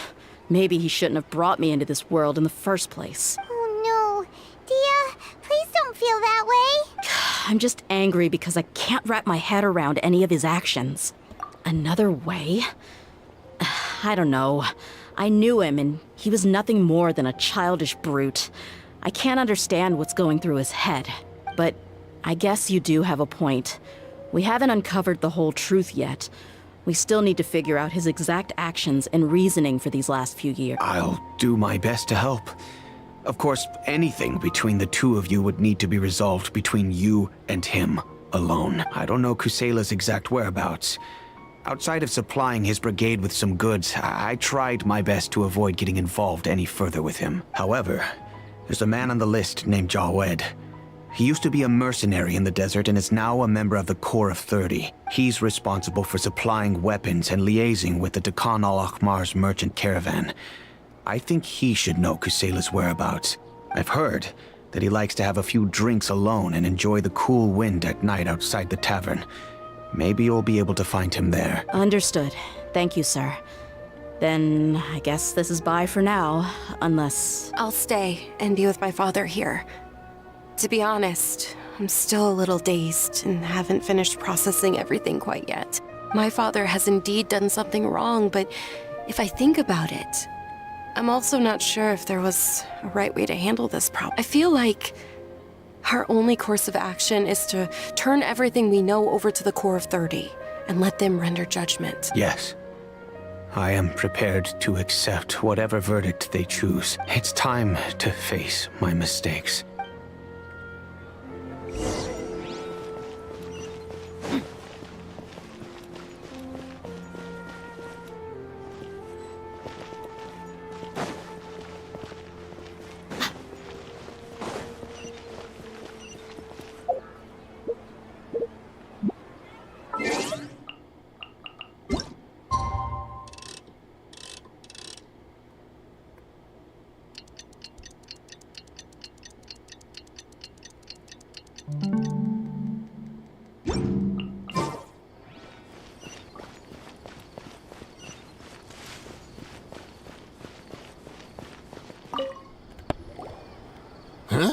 maybe he shouldn't have brought me into this world in the first place. Oh no. Dehya, please don't feel that way. I'm just angry because I can't wrap my head around any of his actions. Another way? I don't know. I knew him, and he was nothing more than a childish brute. I can't understand what's going through his head, but I guess you do have a point. We haven't uncovered the whole truth yet. We still need to figure out his exact actions and reasoning for these last few years. I'll do my best to help. Of course, anything between the two of you would need to be resolved between you and him alone. I don't know Kusela's exact whereabouts. Outside of supplying his brigade with some goods, I tried my best to avoid getting involved any further with him. However, there's a man on the list named Jawed. He used to be a mercenary in the desert and is now a member of the Corps of 30. He's responsible for supplying weapons and liaising with the Dekan al-Ahmar's merchant caravan. I think he should know Kusela's whereabouts. I've heard that he likes to have a few drinks alone and enjoy the cool wind at night outside the tavern. Maybe you'll be able to find him there. Understood. Thank you, sir. Then I guess this is bye for now, unless... I'll stay and be with my father here. To be honest, I'm still a little dazed and haven't finished processing everything quite yet. My father has indeed done something wrong, but if I think about it, I'm also not sure if there was a right way to handle this problem. I feel like Our only course of action is to turn everything we know over to the Core of 30 and let them render judgment. Yes. I am prepared to accept whatever verdict they choose. It's time to face my mistakes. Huh?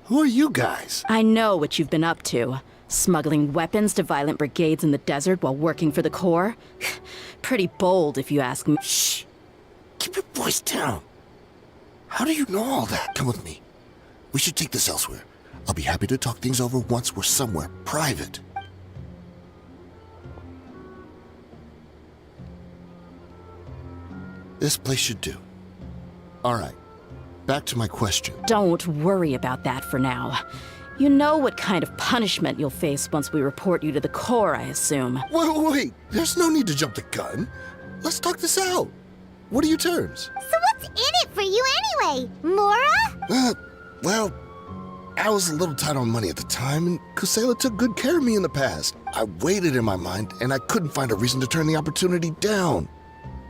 Who are you guys? I know what you've been up to. Smuggling weapons to violent brigades in the desert while working for the Corps? Pretty bold, if you ask me. Shh! Keep your voice down. How do you know all that? Come with me. We should take this elsewhere. I'll be happy to talk things over once we're somewhere private. This place should do. All right. Back to my question. Don't worry about that for now. You know what kind of punishment you'll face once we report you to the Corps, I assume. Wait. There's no need to jump the gun. Let's talk this out. What are your terms? So what's in it for you anyway, Mora? Well, I was a little tight on money at the time, and Kusela took good care of me in the past. I weighed it in my mind, and I couldn't find a reason to turn the opportunity down.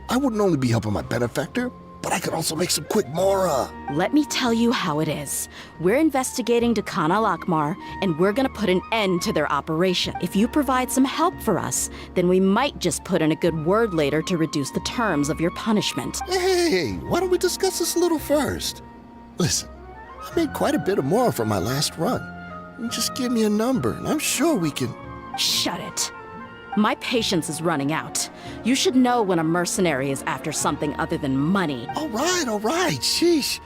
I wouldn't only be helping my benefactor, but I could also make some quick Mora. Let me tell you how it is. We're investigating Dakan al-Akmar, and we're gonna put an end to their operation. If you provide some help for us, then we might just put in a good word later to reduce the terms of your punishment. Hey, why don't we discuss this a little first? Listen, I made quite a bit of Mora from my last run. Just give me a number, and I'm sure we can... Shut it. My patience is running out. You should know when a mercenary is after something other than money. All right, sheesh.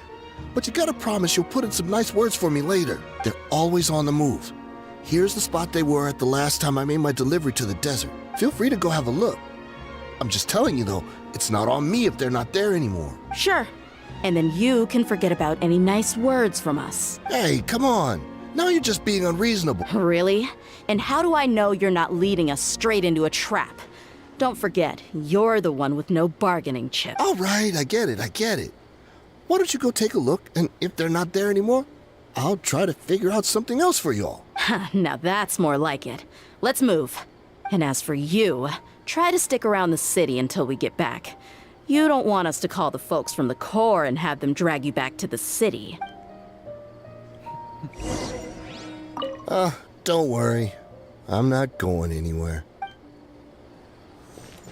But you gotta promise you'll put in some nice words for me later. They're always on the move. Here's the spot they were at the last time I made my delivery to the desert. Feel free to go have a look. I'm just telling you though, it's not on me if they're not there anymore. Sure. And then you can forget about any nice words from us. Hey, come on. Now you're just being unreasonable. Really? And how do I know you're not leading us straight into a trap? Don't forget, you're the one with no bargaining chip. All right, I get it. Why don't you go take a look, and if they're not there anymore, I'll try to figure out something else for y'all. Now that's more like it. Let's move. And as for you, try to stick around the city until we get back. You don't want us to call the folks from the Corps and have them drag you back to the city. Don't worry. I'm not going anywhere.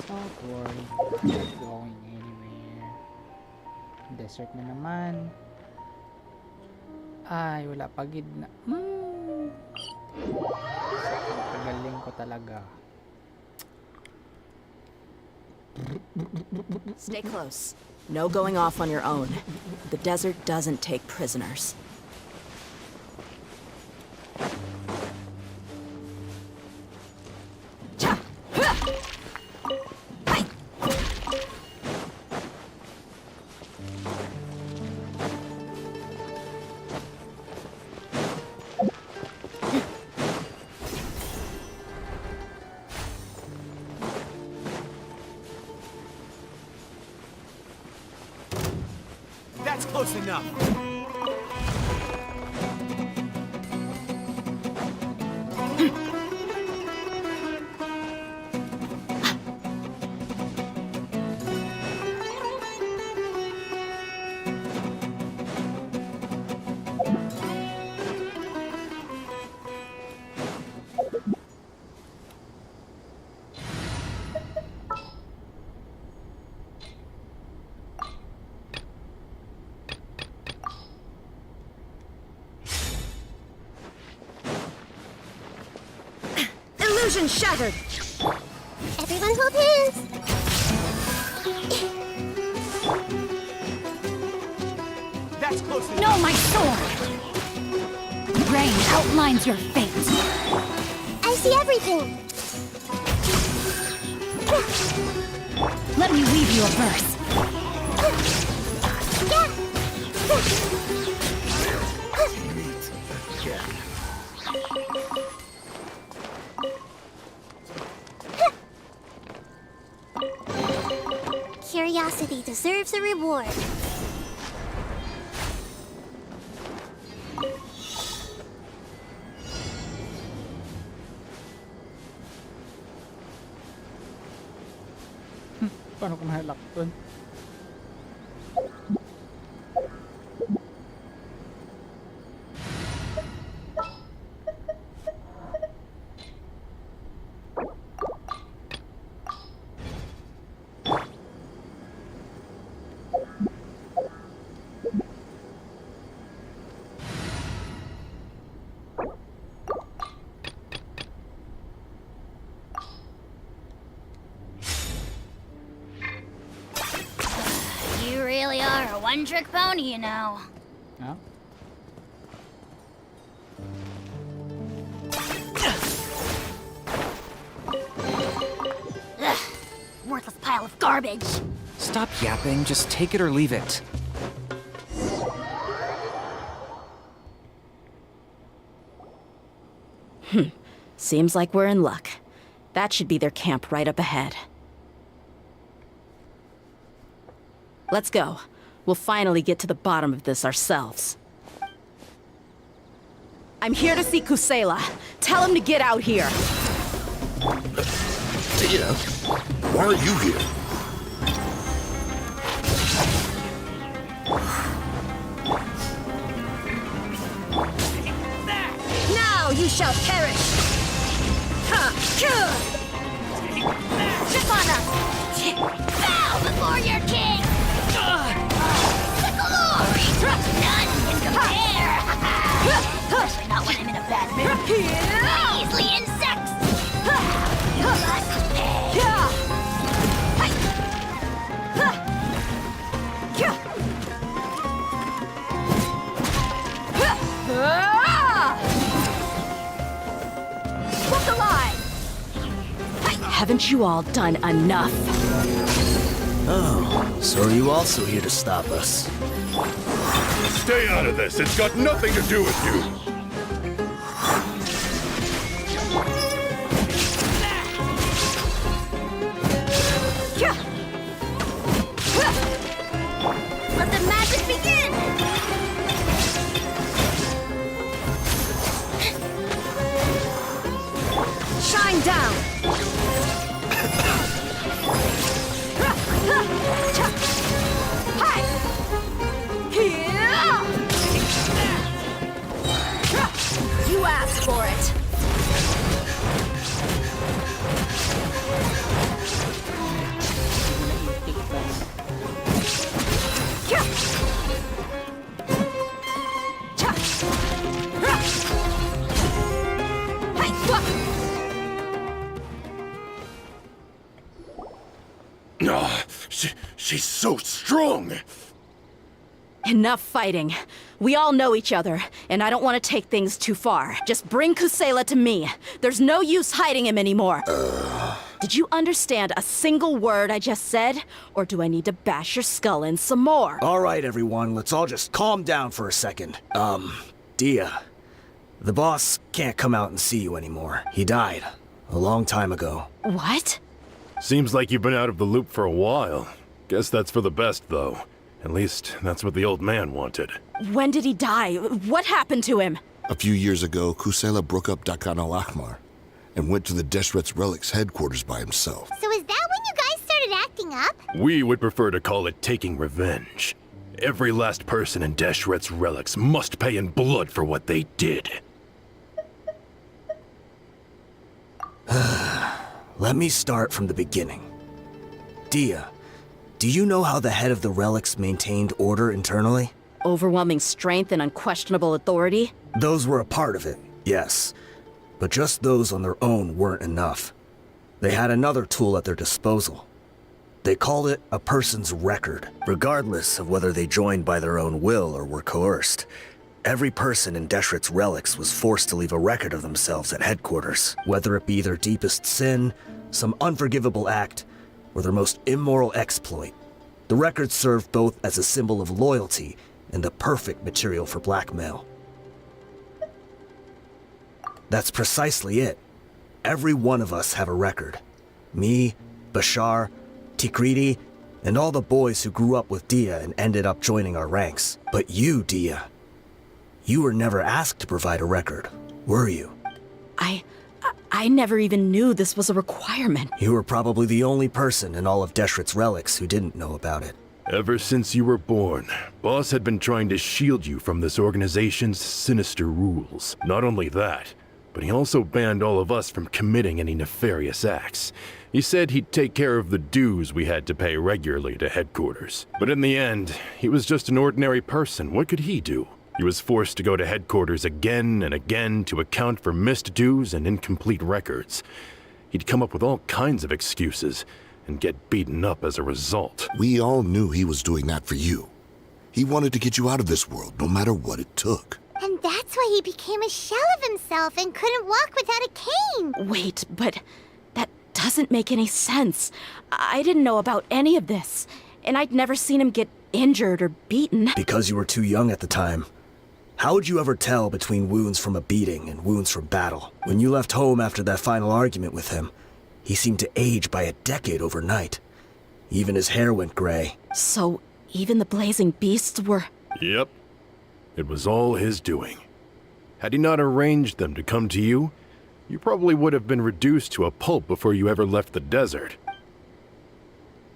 Don't worry, not going anywhere. Desert na naman. Ay, wala pa gitna. Pagaling ko talaga. Stay close. No going off on your own. The desert doesn't take prisoners. That's close enough. Illusion shattered. Everyone hold hands. That's close enough. No, my sword! brain outlines your fate. I see everything. Let me weave you a verse. Curiosity deserves a reward. Paano ko mahalak dun? You really are a one-trick pony, you know. Yeah? Ugh, worthless pile of garbage. Stop yapping, just take it or leave it. Seems like we're in luck. That should be their camp right up ahead. Let's go. We'll finally get to the bottom of this ourselves. I'm here to see Kusela. Tell him to get out here. Dehya, why are you here? Now you shall perish! Shifana! Bow before your king! The glory! None can compare! Especially not when I'm in a bad mood. Measly insects! You must pay! What's alive? Haven't you all done enough? Oh, so are you also here to stop us? Stay out of this. It's got nothing to do with you. Let the magic begin! Shine down! You asked for it. She's so strong. Enough fighting. We all know each other, and I don't want to take things too far. Just bring Kusela to me. There's no use hiding him anymore. Did you understand a single word I just said? Or do I need to bash your skull in some more? All right, everyone, let's all just calm down for a second. Dehya, the boss can't come out and see you anymore. He died a long time ago. What? Seems like you've been out of the loop for a while. Guess that's for the best, though. At least, that's what the old man wanted. When did he die? What happened to him? A few years ago, Kusela broke up Dakan al-Ahmar and went to the Deshret's Relics headquarters by himself. So is that when you guys started acting up? We would prefer to call it taking revenge. Every last person in Deshret's Relics must pay in blood for what they did. Let me start from the beginning. Dehya, do you know how the head of the relics maintained order internally? Overwhelming strength and unquestionable authority? Those were a part of it, yes. But just those on their own weren't enough. They had another tool at their disposal. They called it a person's record, regardless of whether they joined by their own will or were coerced. Every person in Deshret's relics was forced to leave a record of themselves at headquarters, whether it be their deepest sin, some unforgivable act, or their most immoral exploit. The records served both as a symbol of loyalty and the perfect material for blackmail. That's precisely it. Every one of us have a record. Me, Bashar, Tikriti, and all the boys who grew up with Dehya and ended up joining our ranks. But you, Dehya, you were never asked to provide a record, were you? I never even knew this was a requirement. You were probably the only person in all of Deshret's relics who didn't know about it. Ever since you were born, Boss had been trying to shield you from this organization's sinister rules. Not only that, but he also banned all of us from committing any nefarious acts. He said he'd take care of the dues we had to pay regularly to headquarters. But in the end, he was just an ordinary person. What could he do? He was forced to go to headquarters again and again to account for missed dues and incomplete records. He'd come up with all kinds of excuses and get beaten up as a result. We all knew he was doing that for you. He wanted to get you out of this world, no matter what it took. And that's why he became a shell of himself and couldn't walk without a cane. Wait, but that doesn't make any sense. I didn't know about any of this, and I'd never seen him get injured or beaten. Because you were too young at the time. How would you ever tell between wounds from a beating and wounds from battle? When you left home after that final argument with him, he seemed to age by a decade overnight. Even his hair went gray. So even the blazing beasts were... Yep. It was all his doing. Had he not arranged them to come to you, you probably would have been reduced to a pulp before you ever left the desert.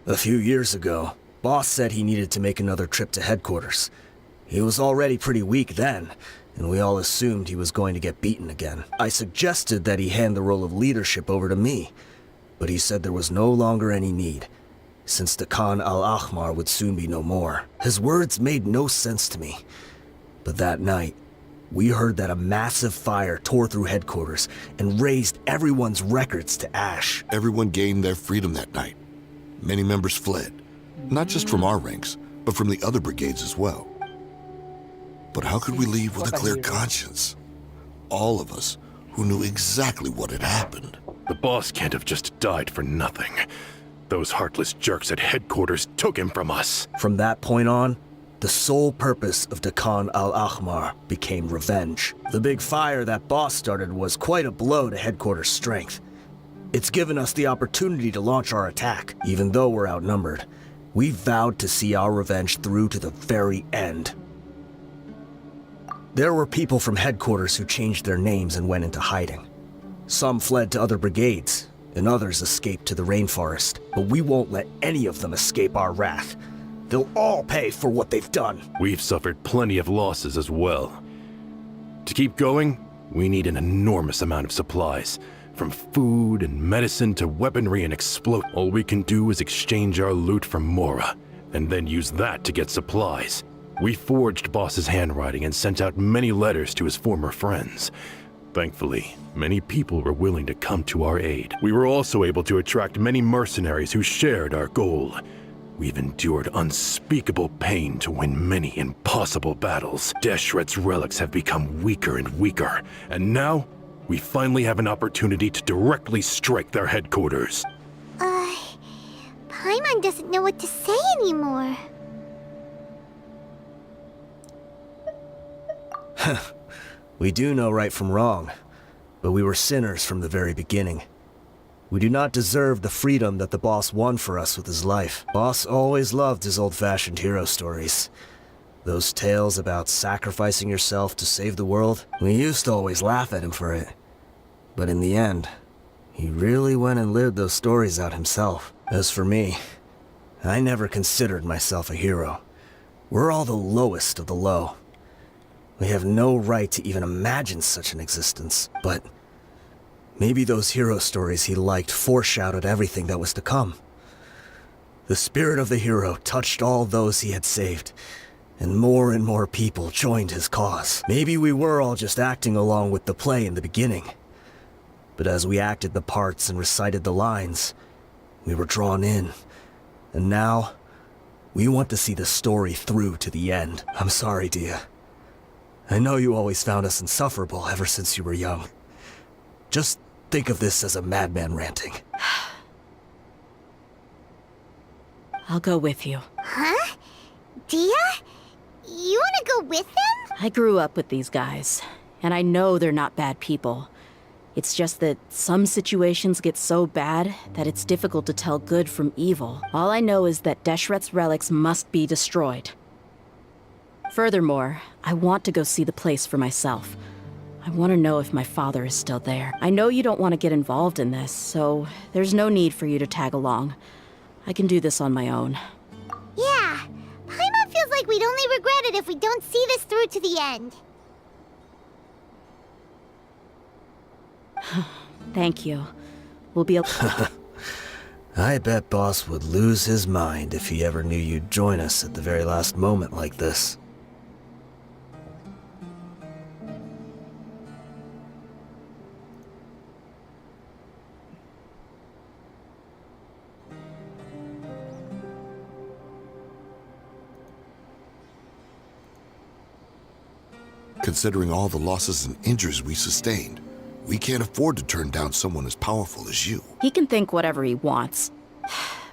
A few years ago, Boss said he needed to make another trip to headquarters. He was already pretty weak then, and we all assumed he was going to get beaten again. I suggested that he hand the role of leadership over to me, but he said there was no longer any need, since the Khan al-Ahmar would soon be no more. His words made no sense to me. But that night, we heard that a massive fire tore through headquarters and razed everyone's records to ash. Everyone gained their freedom that night. Many members fled, not just from our ranks, but from the other brigades as well. But how could we leave with a clear conscience? All of us who knew exactly what had happened. The boss can't have just died for nothing. Those heartless jerks at headquarters took him from us. From that point on, the sole purpose of the Khan al-Ahmar became revenge. The big fire that Boss started was quite a blow to headquarters' strength. It's given us the opportunity to launch our attack, even though we're outnumbered. We vowed to see our revenge through to the very end. There were people from headquarters who changed their names and went into hiding. Some fled to other brigades, and others escaped to the rainforest. But we won't let any of them escape our wrath. They'll all pay for what they've done. We've suffered plenty of losses as well. To keep going, we need an enormous amount of supplies. From food and medicine to weaponry and explosives. All we can do is exchange our loot from Mora, and then use that to get supplies. We forged Boss's handwriting and sent out many letters to his former friends. Thankfully, many people were willing to come to our aid. We were also able to attract many mercenaries who shared our goal. We've endured unspeakable pain to win many impossible battles. Deshret's relics have become weaker and weaker, and now we finally have an opportunity to directly strike their headquarters. Paimon doesn't know what to say anymore. We do know right from wrong, but we were sinners from the very beginning. We do not deserve the freedom that the boss won for us with his life. Boss always loved his old-fashioned hero stories. Those tales about sacrificing yourself to save the world, we used to always laugh at him for it. But in the end, he really went and lived those stories out himself. As for me, I never considered myself a hero. We're all the lowest of the low. We have no right to even imagine such an existence, but maybe those hero stories he liked foreshadowed everything that was to come. The spirit of the hero touched all those he had saved, and more people joined his cause. Maybe we were all just acting along with the play in the beginning, but as we acted the parts and recited the lines, we were drawn in, and now we want to see the story through to the end. I'm sorry, Dehya. I know you always found us insufferable ever since you were young. Just think of this as a madman ranting. I'll go with you. Huh? Dehya? You wanna go with them? I grew up with these guys, and I know they're not bad people. It's just that some situations get so bad that it's difficult to tell good from evil. All I know is that Deshret's relics must be destroyed. Furthermore, I want to go see the place for myself. I want to know if my father is still there. I know you don't want to get involved in this, so there's no need for you to tag along. I can do this on my own. Yeah. Paimon feels like we'd only regret it if we don't see this through to the end. Thank you. We'll be able I bet Boss would lose his mind if he ever knew you'd join us at the very last moment like this. Considering all the losses and injuries we sustained, we can't afford to turn down someone as powerful as you. He can think whatever he wants.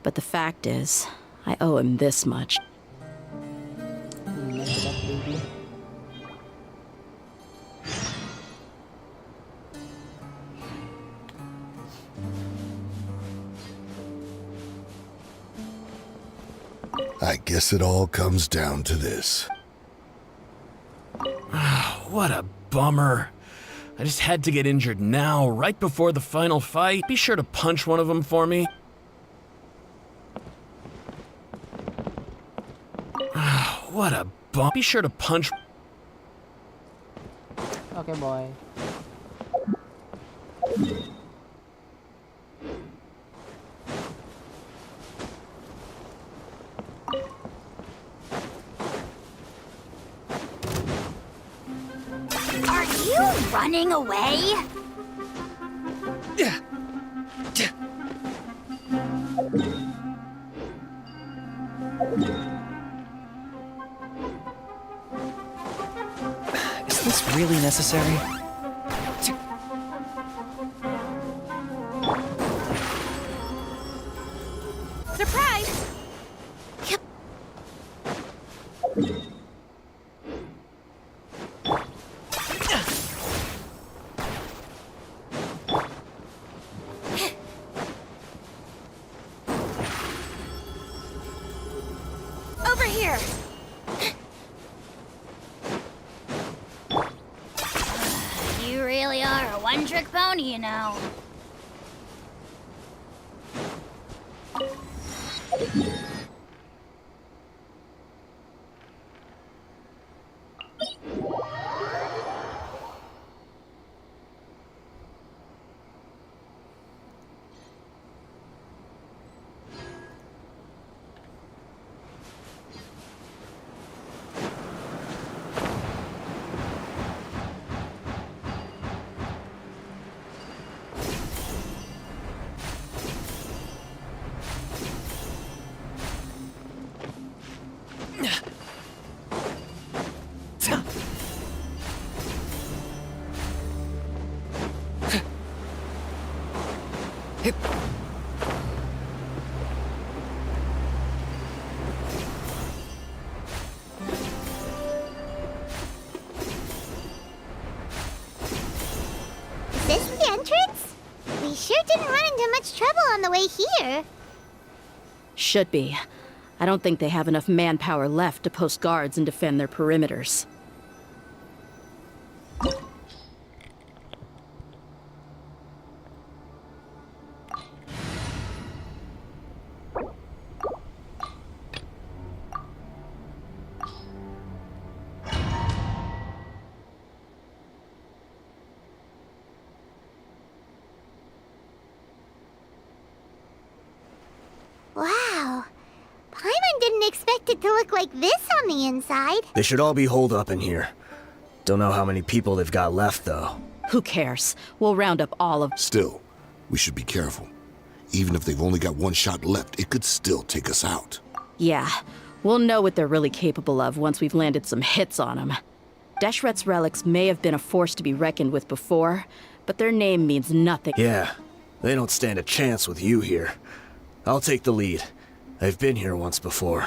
But the fact is, I owe him this much. I guess it all comes down to this. What a bummer. I just had to get injured now, right before the final fight. Be sure to punch one of them for me. What a bummer. Be sure to punch... Okay, boy. Are you running away? Is this really necessary? Surprise! Over here! You really are a one-trick pony, you know. Is this the entrance? We sure didn't run into much trouble on the way here. Should be. I don't think they have enough manpower left to post guards and defend their perimeters. Wow. Paimon didn't expect it to look like this on the inside. They should all be holed up in here. Don't know how many people they've got left, though. Who cares? We'll round up all of... Still, we should be careful. Even if they've only got one shot left, it could still take us out. Yeah, we'll know what they're really capable of once we've landed some hits on them. Deshret's relics may have been a force to be reckoned with before, but their name means nothing. Yeah, they don't stand a chance with you here. I'll take the lead. I've been here once before.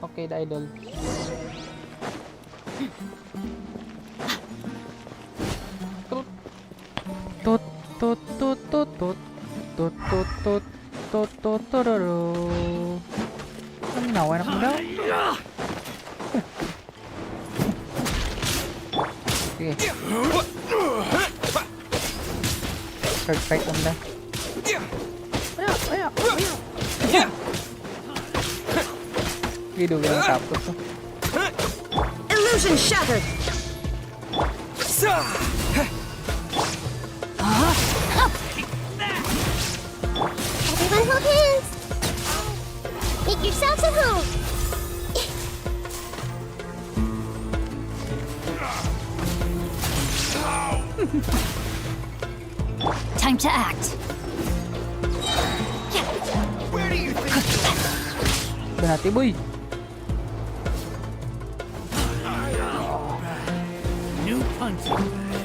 Okay, the idol. Tut tut tut tut tut tut tut tut tut tut tururu. Enak muda. Oke. Perfect muda. Ayo. Hidup yang takut tuh. Illusion shattered. Everyone hold hands. Make yourselves at home. Time to act. Berhati boy.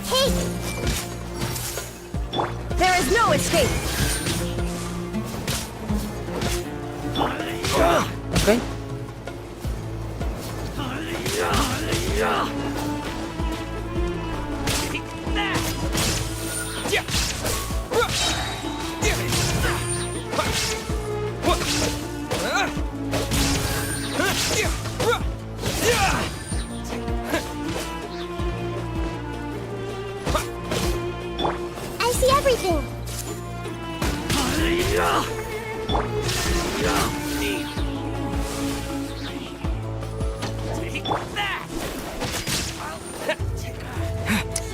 Hey, There is no escape. Okay. I see everything.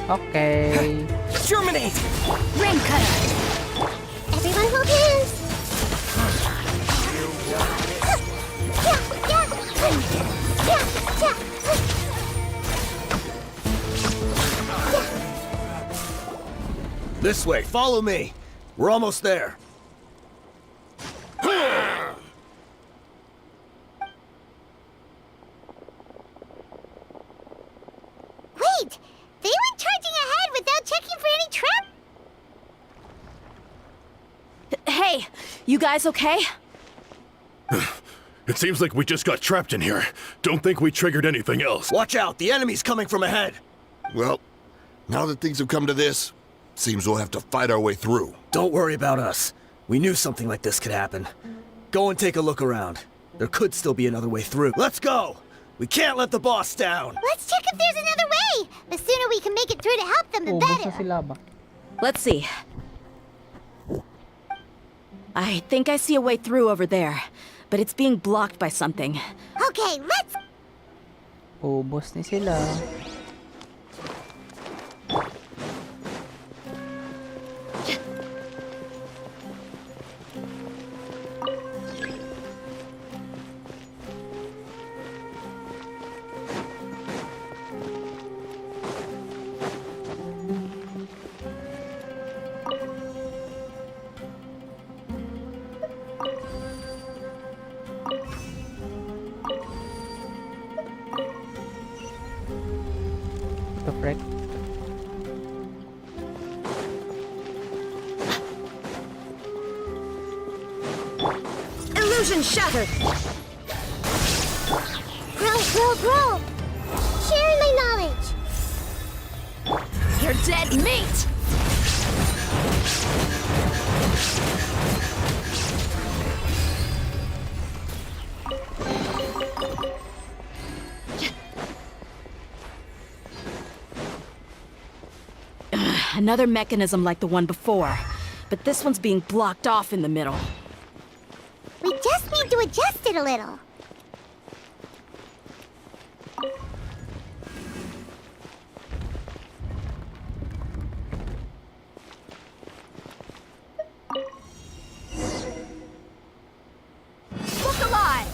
Okay. Terminate! Rain cutter. Everyone hold hands. This way, follow me. We're almost there. Wait! They went charging ahead without checking for any trap? Hey, you guys okay? It seems like we just got trapped in here. Don't think we triggered anything else. Watch out, the enemy's coming from ahead. Well, now that things have come to this, seems we'll have to fight our way through. Don't worry about us. We knew something like this could happen. Go and take a look around. There could still be another way through. Let's go! We can't let the boss down! Let's check if there's another way. The sooner we can make it through to help them, the Oh, basta better. sila ba? Let's see. I think I see a way through over there, but it's being blocked by something. Okay, let's... Ubos ni sila. Ito, Frank. Illusion shattered! Grow. Sharing my knowledge. You're dead meat! Another mechanism like the one before, but this one's being blocked off in the middle. We just need to adjust it a little. Look alive!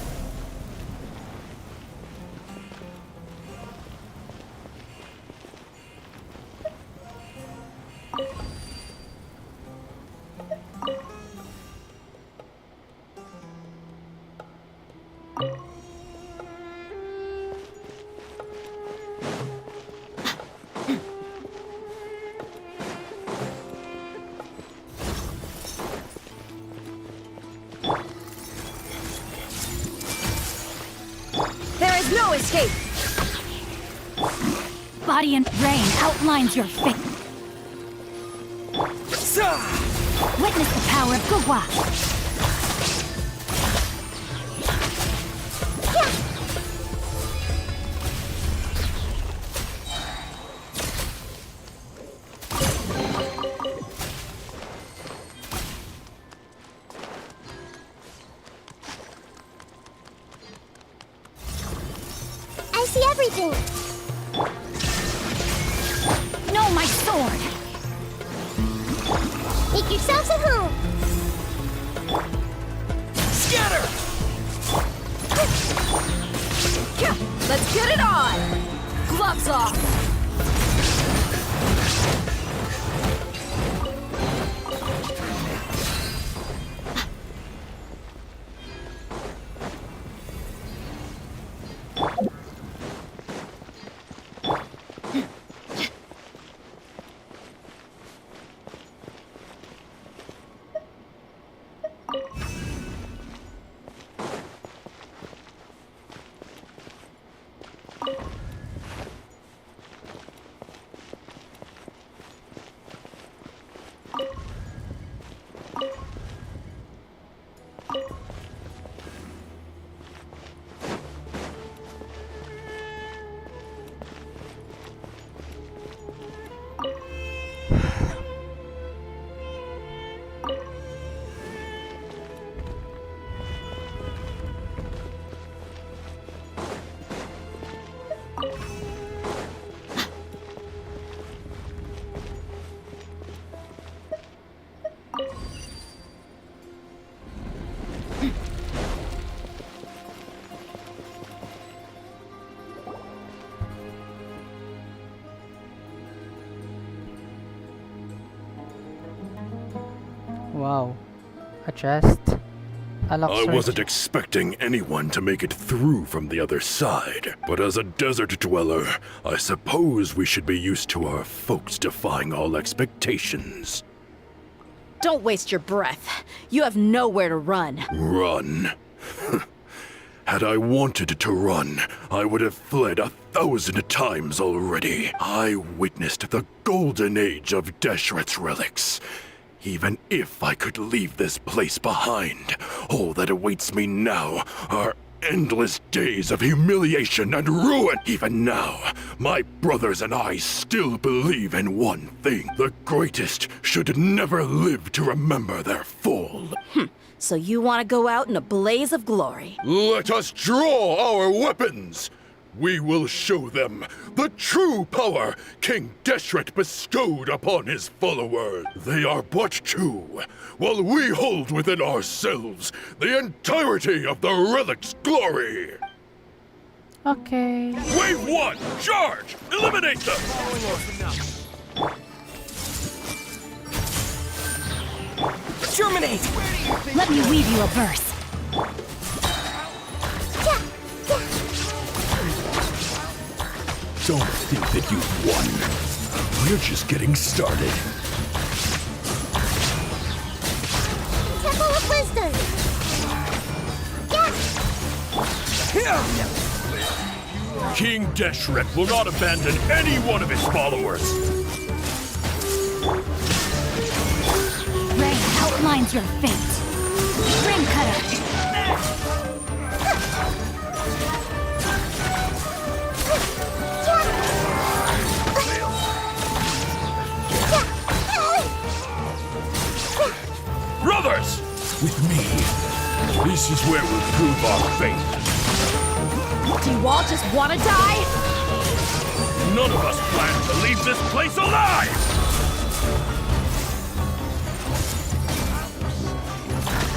escape! Body and brain outlines your fate. Witness the power of Gugwa. I see everything. No, my sword! Make yourselves at home. Scatter! Let's get it on! Gloves off! Wow. A chest. A lock I switch. wasn't expecting anyone to make it through from the other side, but as a desert dweller, I suppose we should be used to our folks defying all expectations. Don't waste your breath. You have nowhere to run. Run? Had I wanted to run, I would have fled 1,000 times already. I witnessed the golden age of Deshret's relics. Even if I could leave this place behind, all that awaits me now are endless days of humiliation and ruin. Even now, my brothers and I still believe in one thing. The greatest should never live to remember their fall. So you want to go out in a blaze of glory. Let us draw our weapons! We will show them the true power King Deshret bestowed upon his followers. They are but two, while we hold within ourselves the entirety of the relic's glory. Okay. Wave 1, charge! Eliminate them! Germinate! Let me weave you a verse. Don't think that you've won. We're just getting started. Temple of Wisdom. King Deshret will not abandon any one of his followers. Rain outlines your fate. Ring cutter. Brothers! With me, this is where we'll prove our faith. Do you all just want to die? None of us plan to leave this place alive!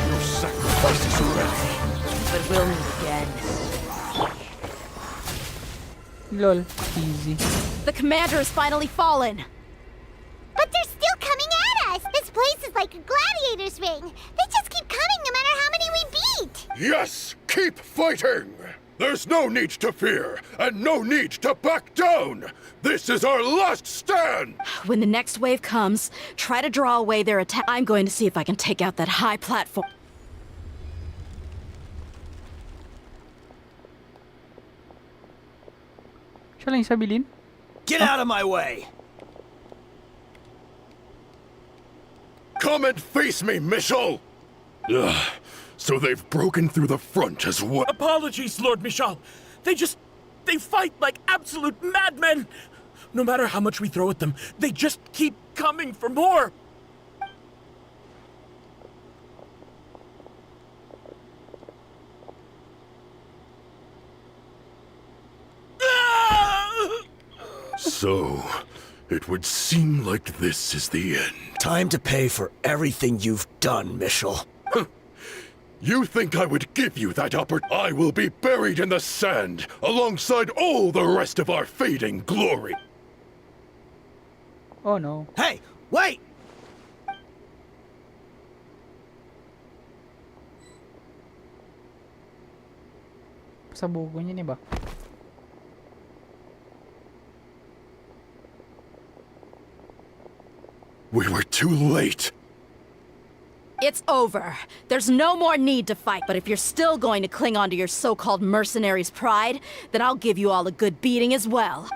Your sacrifice is ready. But we'll meet again. Lol. Easy. The commander has finally fallen. But they're still coming at us! This place is like a gladiator's ring. They just keep coming no matter how many we beat! Yes! Keep fighting! There's no need to fear, and no need to back down! This is our last stand! When the next wave comes, try to draw away their attack. I'm going to see if I can take out that high platform. Siya lang yung sabilin? Get out of my way! Come and face me, Michel! Ugh, so they've broken through the front as well. Apologies, Lord Michal. They fight like absolute madmen. No matter how much we throw at them, they just keep coming for more. So, it would seem like this is the end. Time to pay for everything you've done, Michel. You think I would give you that I will be buried in the sand, alongside all the rest of our fading glory. Oh no. Hey, wait! Pasabugo niya, ba? We were too late. It's over. There's no more need to fight. But if you're still going to cling on to your so-called mercenary's pride, then I'll give you all a good beating as well.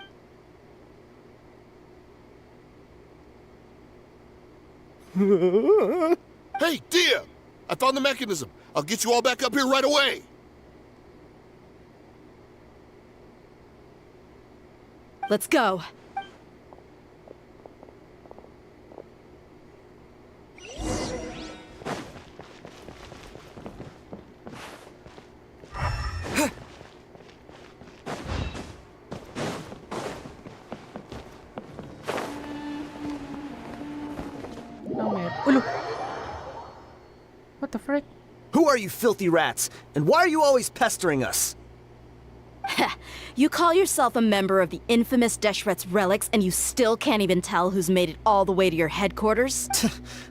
Hey, Dehya! I found the mechanism. I'll get you all back up here right away. Let's go. Ulo! What the frick? Who are you filthy rats? And why are you always pestering us? You call yourself a member of the infamous Deshret's relics, and you still can't even tell who's made it all the way to your headquarters?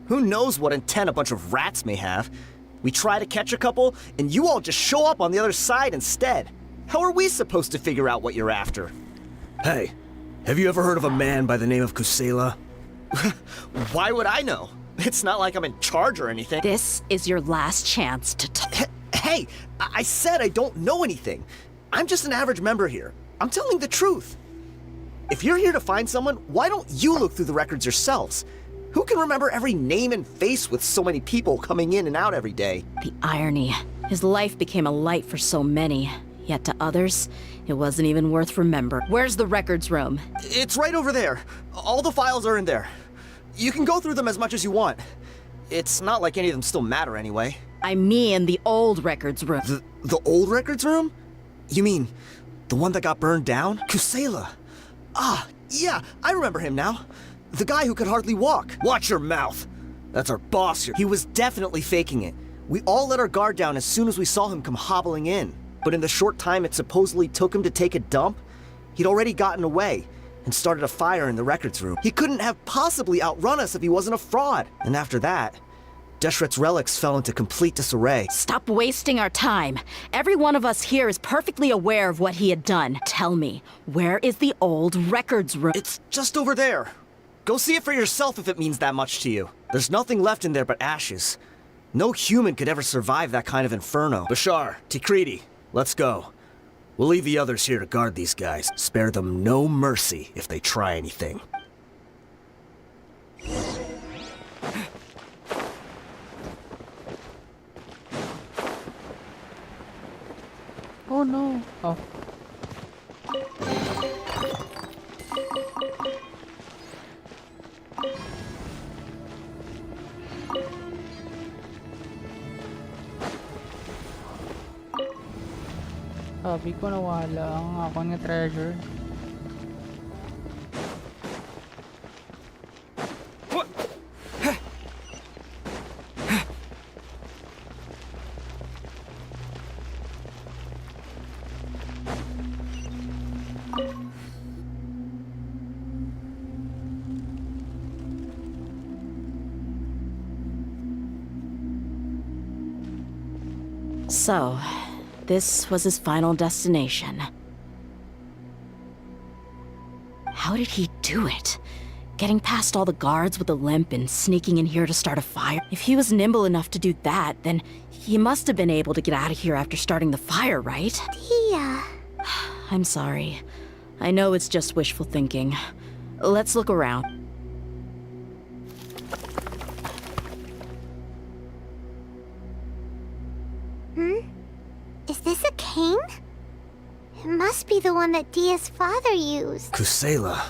Who knows what intent a bunch of rats may have? We try to catch a couple, and you all just show up on the other side instead. How are we supposed to figure out what you're after? Hey, have you ever heard of a man by the name of Kusela? Why would I know? It's not like I'm in charge or anything. This is your last chance to Hey, I said I don't know anything. I'm just an average member here. I'm telling the truth. If you're here to find someone, why don't you look through the records yourselves? Who can remember every name and face with so many people coming in and out every day? The irony. His life became a light for so many, yet to others, it wasn't even worth remembering. Where's the records room? It's right over there. All the files are in there. You can go through them as much as you want. It's not like any of them still matter anyway. I mean the old records room. The old records room? You mean, the one that got burned down? Kusela. Ah, yeah, I remember him now. The guy who could hardly walk. Watch your mouth. That's our boss here. He was definitely faking it. We all let our guard down as soon as we saw him come hobbling in. But in the short time it supposedly took him to take a dump, he'd already gotten away and started a fire in the records room. He couldn't have possibly outrun us if he wasn't a fraud. And after that, Deshret's relics fell into complete disarray. Stop wasting our time. Every one of us here is perfectly aware of what he had done. Tell me, where is the old records room? It's just over there. Go see it for yourself if it means that much to you. There's nothing left in there but ashes. No human could ever survive that kind of inferno. Bashar, Tikriti, let's go. We'll leave the others here to guard these guys. Spare them no mercy if they try anything. Oh no. Oh. Sabi ko nawala ang ako ng treasure. So, this was his final destination. How did he do it? Getting past all the guards with a limp and sneaking in here to start a fire? If he was nimble enough to do that, then he must have been able to get out of here after starting the fire, right? Dehya. I'm sorry. I know it's just wishful thinking. Let's look around. Is this a cane? It must be the one that Dia's father used. Kusela.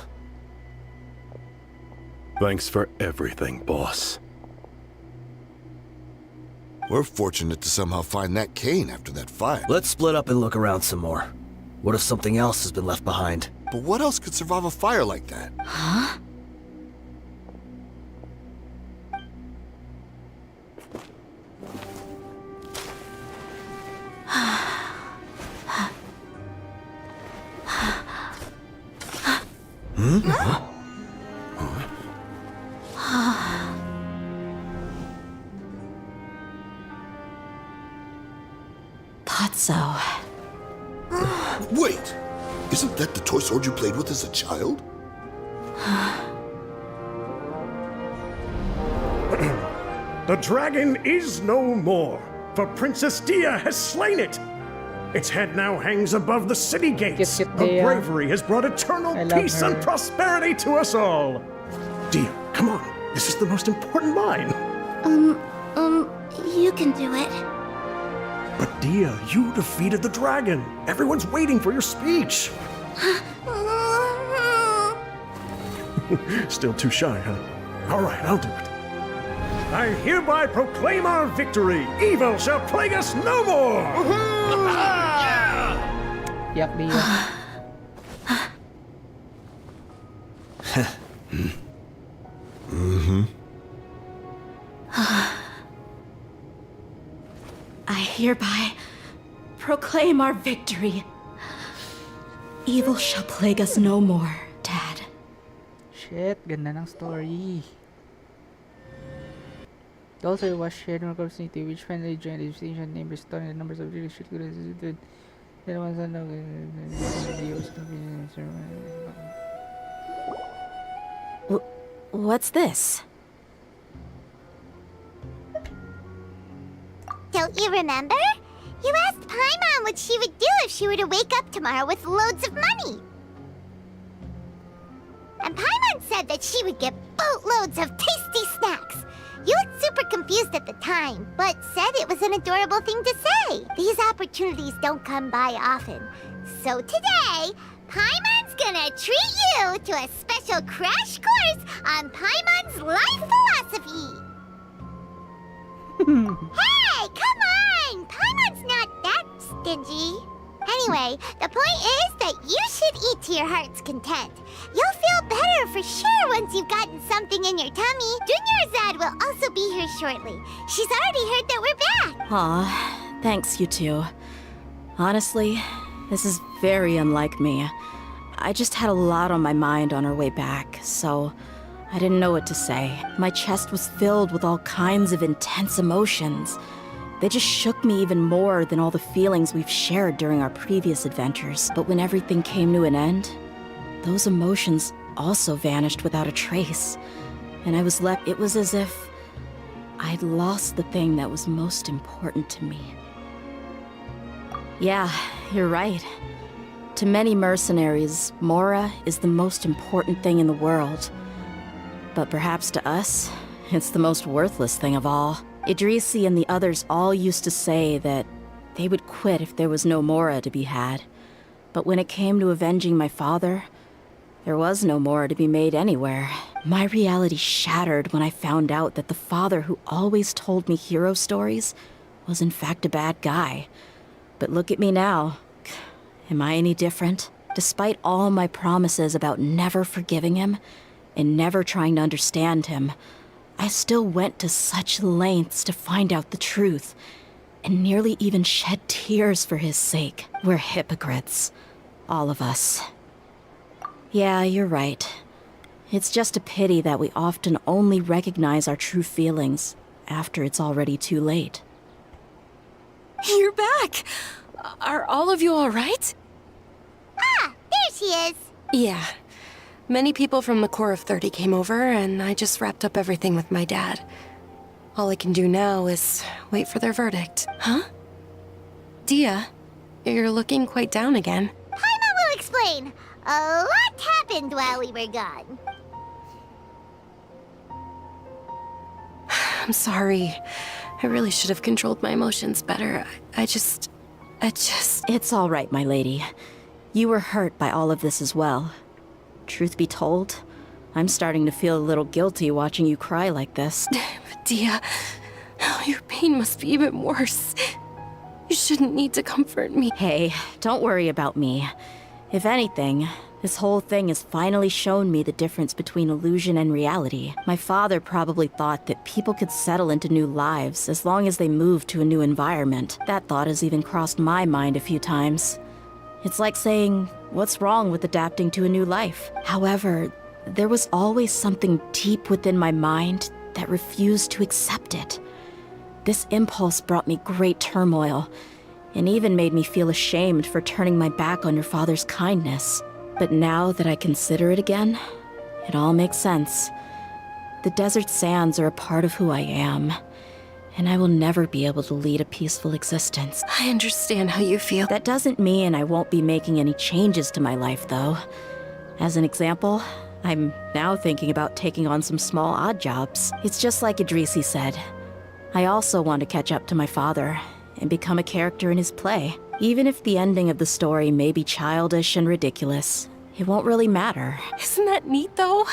Thanks for everything, boss. We're fortunate to somehow find that cane after that fire. Let's split up and look around some more. What if something else has been left behind? But what else could survive a fire like that? Huh? Thought so. Wait! Isn't that the toy sword you played with as a child? The dragon is no more, for Princess Dehya has slain it. Its head now hangs above the city gates. Kit Her Dehya. bravery has brought eternal I love peace her. and prosperity to us all. Dehya, come on. This is the most important line. You can do it. But Dehya, you defeated the dragon. Everyone's waiting for your speech. Still too shy, huh? All right, I'll do it. I hereby proclaim our victory. Evil shall plague us no more. Yak dia. I hereby proclaim our victory. Evil shall plague us no more, Dad. Shit, ganda ng story. Also, it was shared on community which finally joined the station name restoring the numbers of really shit good. Then once I know What's this? Don't you remember? You asked Paimon what she would do if she were to wake up tomorrow with loads of money. And Paimon said that she would get boatloads of tasty snacks. You looked super confused at the time, but said it was an adorable thing to say. These opportunities don't come by often. So today, Paimon's gonna treat you to a special crash course on Paimon's life philosophy. Hey, come on! Paimon's not that stingy. Anyway, the point is that you should eat to your heart's content. You'll feel better for sure once you've gotten something in your tummy. Junior Azad will also be here shortly. She's already heard that we're back. Aw, thanks, you two. Honestly, this is very unlike me. I just had a lot on my mind on our way back, so I didn't know what to say. My chest was filled with all kinds of intense emotions. They just shook me even more than all the feelings we've shared during our previous adventures. But when everything came to an end, those emotions also vanished without a trace. And I was left, it was as if I'd lost the thing that was most important to me. Yeah, you're right. To many mercenaries, Mora is the most important thing in the world. But perhaps to us, it's the most worthless thing of all. Idrisi and the others all used to say that they would quit if there was no Mora to be had. But when it came to avenging my father, there was no Mora to be made anywhere. My reality shattered when I found out that the father who always told me hero stories was in fact a bad guy. But look at me now. Am I any different? Despite all my promises about never forgiving him and never trying to understand him, I still went to such lengths to find out the truth, and nearly even shed tears for his sake. We're hypocrites. All of us. Yeah, you're right. It's just a pity that we often only recognize our true feelings after it's already too late. You're back! Are all of you all right? Ah, there she is. Yeah. Many people from the Corps of 30 came over, and I just wrapped up everything with my dad. All I can do now is wait for their verdict. Huh? Dehya, you're looking quite down again. Paimon will explain. A lot happened while we were gone. I'm sorry. I really should have controlled my emotions better. I just... It's all right, my lady. You were hurt by all of this as well. Truth be told, I'm starting to feel a little guilty watching you cry like this. But Dehya, your pain must be even worse. You shouldn't need to comfort me. Hey, don't worry about me. If anything, this whole thing has finally shown me the difference between illusion and reality. My father probably thought that people could settle into new lives as long as they moved to a new environment. That thought has even crossed my mind a few times. It's like saying, what's wrong with adapting to a new life? However, there was always something deep within my mind that refused to accept it. This impulse brought me great turmoil, and even made me feel ashamed for turning my back on your father's kindness. But now that I consider it again, it all makes sense. The desert sands are a part of who I am, and I will never be able to lead a peaceful existence. I understand how you feel. That doesn't mean I won't be making any changes to my life, though. As an example, I'm now thinking about taking on some small odd jobs. It's just like Idrisi said. I also want to catch up to my father and become a character in his play. Even if the ending of the story may be childish and ridiculous, it won't really matter. Isn't that neat, though?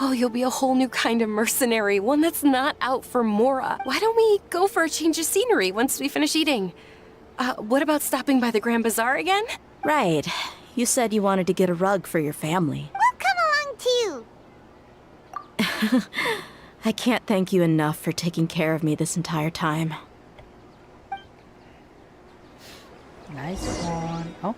Oh, you'll be a whole new kind of mercenary, one that's not out for Mora. Why don't we go for a change of scenery once we finish eating? What about stopping by the Grand Bazaar again? Right. You said you wanted to get a rug for your family. We'll come along too. I can't thank you enough for taking care of me this entire time. Nice one. Oh.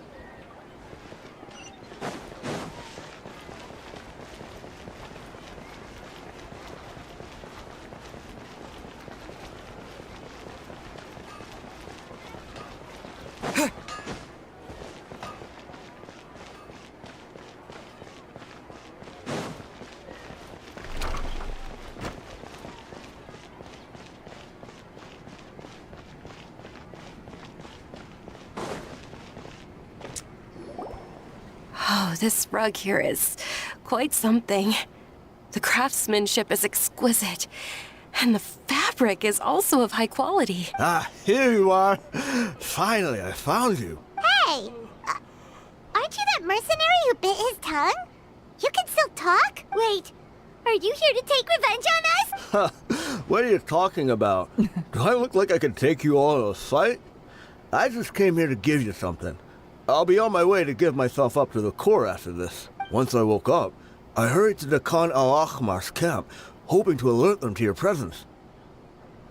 Oh, this rug here is quite something. The craftsmanship is exquisite, and the fabric is also of high quality. Ah, here you are. Finally, I found you. Hey! Aren't you that mercenary who bit his tongue? You can still talk? Wait, are you here to take revenge on us? What are you talking about? Do I look like I can take you all in a fight? I just came here to give you something. I'll be on my way to give myself up to the Corps after this. Once I woke up, I hurried to the Khan al-Ahmar's camp, hoping to alert them to your presence.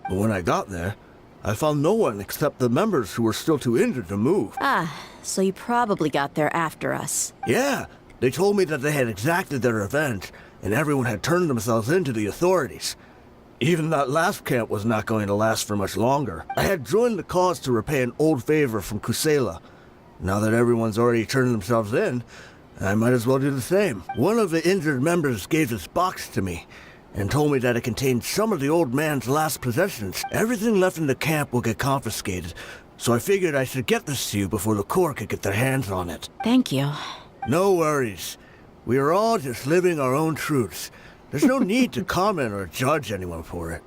But when I got there, I found no one except the members who were still too injured to move. Ah, so you probably got there after us. Yeah, they told me that they had exacted their revenge, and everyone had turned themselves in to the authorities. Even that last camp was not going to last for much longer. I had joined the cause to repay an old favor from Kusela. Now that everyone's already turned themselves in, I might as well do the same. One of the injured members gave this box to me, and told me that it contained some of the old man's last possessions. Everything left in the camp will get confiscated, so I figured I should get this to you before the Corps could get their hands on it. Thank you. No worries. We are all just living our own truths. There's no need to comment or judge anyone for it.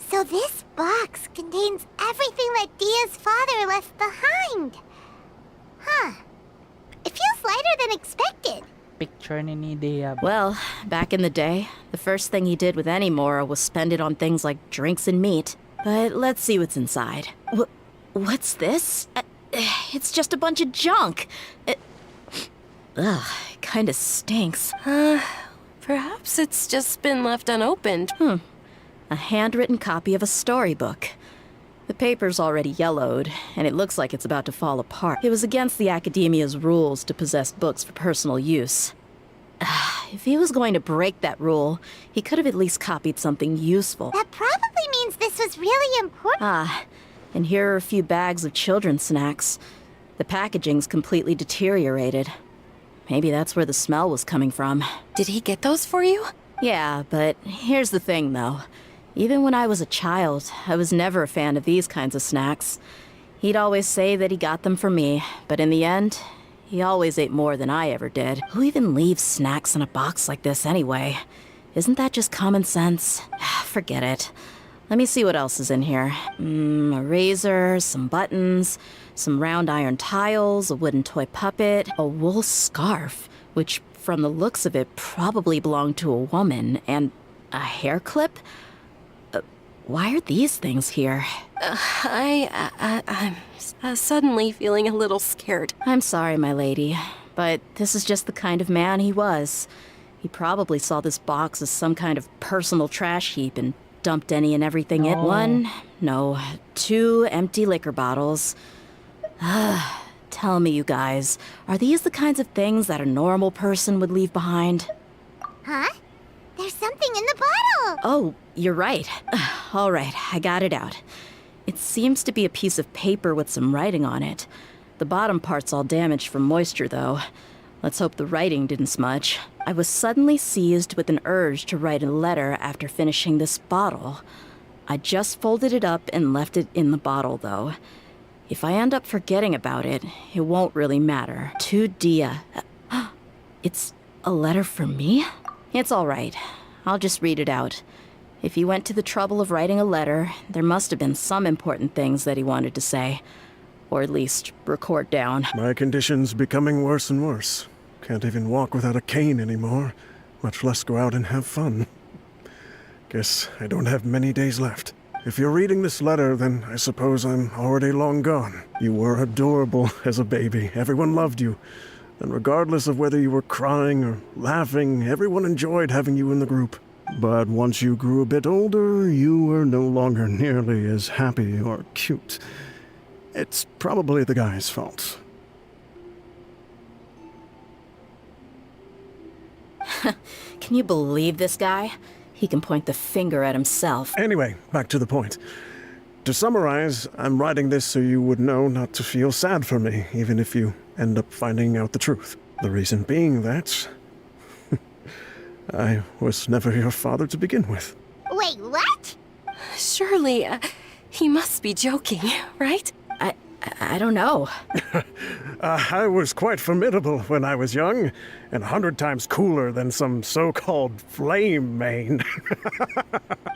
So this box contains everything that Dia's father left behind. Huh. It feels lighter than expected. Picture ni Dehya. Well, back in the day, the first thing he did with any Mora was spend it on things like drinks and meat. But let's see what's inside. What's this? It's just a bunch of junk. It kinda stinks. Perhaps it's just been left unopened. A handwritten copy of a storybook. The paper's already yellowed, and it looks like it's about to fall apart. It was against the Academia's rules to possess books for personal use. If he was going to break that rule, he could have at least copied something useful. That probably means this was really important. And here are a few bags of children's snacks. The packaging's completely deteriorated. Maybe that's where the smell was coming from. Did he get those for you? Yeah, but here's the thing, though. Even when I was a child, I was never a fan of these kinds of snacks. He'd always say that he got them for me, but in the end, he always ate more than I ever did. Who even leaves snacks in a box like this anyway? Isn't that just common sense? Forget it. Let me see what else is in here. A razor, some buttons, some round iron tiles, a wooden toy puppet, a wool scarf, which from the looks of it probably belonged to a woman, and a hair clip? Why are these things here? I'm suddenly feeling a little scared. I'm sorry, my lady, but this is just the kind of man he was. He probably saw this box as some kind of personal trash heap and dumped any and everything in. 2 empty liquor bottles. Tell me, you guys, are these the kinds of things that a normal person would leave behind? Huh? There's something in the bottle! Oh, you're right. All right, I got it out. It seems to be a piece of paper with some writing on it. The bottom part's all damaged from moisture, though. Let's hope the writing didn't smudge. I was suddenly seized with an urge to write a letter after finishing this bottle. I just folded it up and left it in the bottle, though. If I end up forgetting about it, it won't really matter. To Dehya. It's a letter for me? It's all right. I'll just read it out. If he went to the trouble of writing a letter, there must have been some important things that he wanted to say. Or at least record down. My condition's becoming worse and worse. Can't even walk without a cane anymore, much less go out and have fun. Guess I don't have many days left. If you're reading this letter, then I suppose I'm already long gone. You were adorable as a baby. Everyone loved you. And regardless of whether you were crying or laughing, everyone enjoyed having you in the group. But once you grew a bit older, you were no longer nearly as happy or cute. It's probably the guy's fault. Can you believe this guy? He can point the finger at himself. Anyway, back to the point. To summarize, I'm writing this so you would know not to feel sad for me, even if you end up finding out the truth. The reason being that I was never your father to begin with. Wait, what? Surely, he must be joking, right? I don't know. I was quite formidable when I was young, and 100 times cooler than some so-called flame main.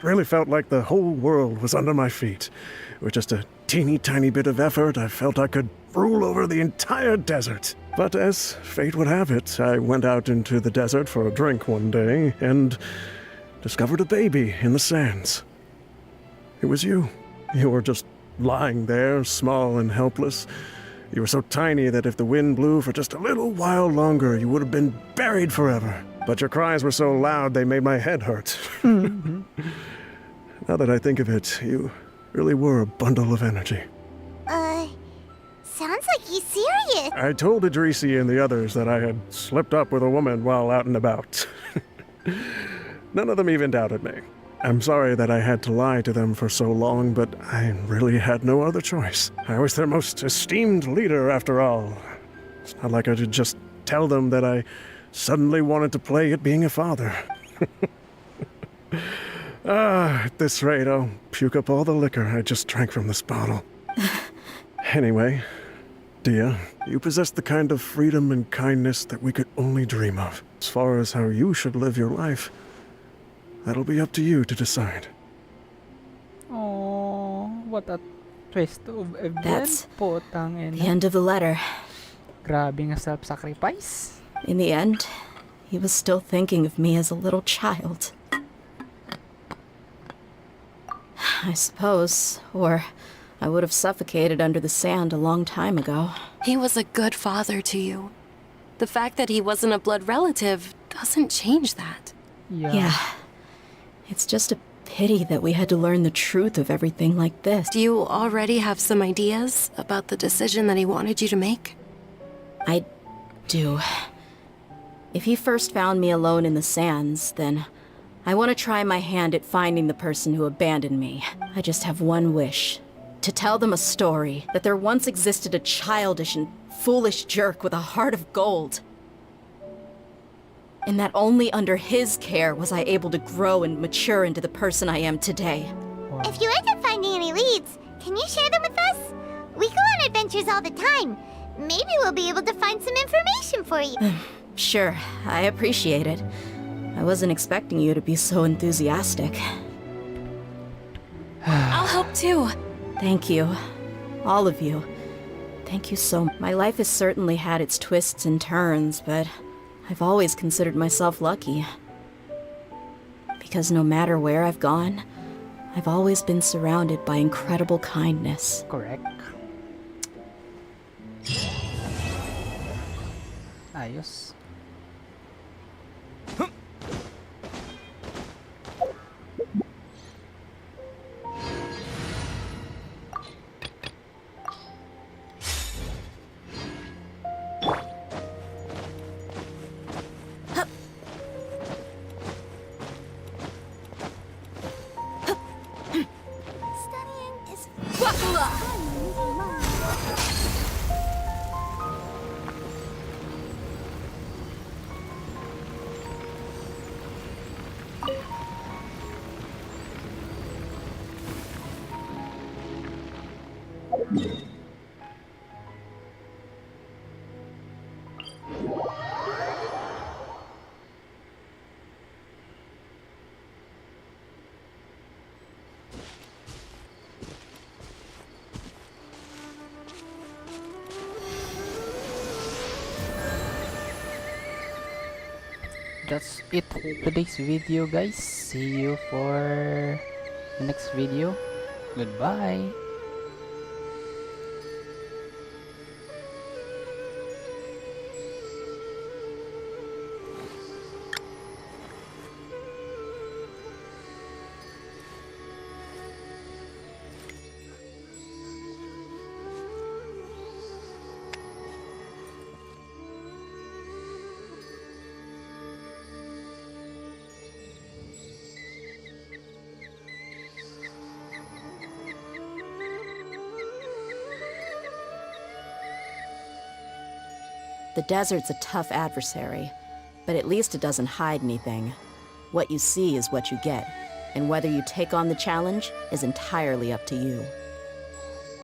Really felt like the whole world was under my feet. With just a teeny tiny bit of effort, I felt I could rule over the entire desert. But as fate would have it, I went out into the desert for a drink one day, and discovered a baby in the sands. It was you. You were just lying there, small and helpless. You were so tiny that if the wind blew for just a little while longer, you would have been buried forever. But your cries were so loud they made my head hurt. Now that I think of it, you really were a bundle of energy. Sounds like he's serious. I told Idrisi and the others that I had slipped up with a woman while out and about. None of them even doubted me. I'm sorry that I had to lie to them for so long, but I really had no other choice. I was their most esteemed leader, after all. It's not like I could just tell them that I suddenly wanted to play at being a father. At this rate, I'll puke up all the liquor I just drank from this bottle. Anyway, Dehya, you possess the kind of freedom and kindness that we could only dream of. As far as how you should live your life, that'll be up to you to decide. Oh, what a twist of events. That's Putang the ina. end of the letter. Grabe nga self-sacrifice. In the end, he was still thinking of me as a little child. I suppose, or I would have suffocated under the sand a long time ago. He was a good father to you. The fact that he wasn't a blood relative doesn't change that. Yeah. It's just a pity that we had to learn the truth of everything like this. Do you already have some ideas about the decision that he wanted you to make? I do. If he first found me alone in the sands, then I want to try my hand at finding the person who abandoned me. I just have one wish. To tell them a story, that there once existed a childish and foolish jerk with a heart of gold. And that only under his care was I able to grow and mature into the person I am today. If you end up finding any leads, can you share them with us? We go on adventures all the time. Maybe we'll be able to find some information for you. Sure, I appreciate it. I wasn't expecting you to be so enthusiastic. I'll help too. Thank you. All of you. Thank you so much. My life has certainly had its twists and turns, but I've always considered myself lucky. Because no matter where I've gone, I've always been surrounded by incredible kindness. Correct. Ayos. Studying is Buckle up! That's it for today's video, guys. See you for the next video. Goodbye. The desert's a tough adversary, but at least it doesn't hide anything. What you see is what you get, and whether you take on the challenge is entirely up to you.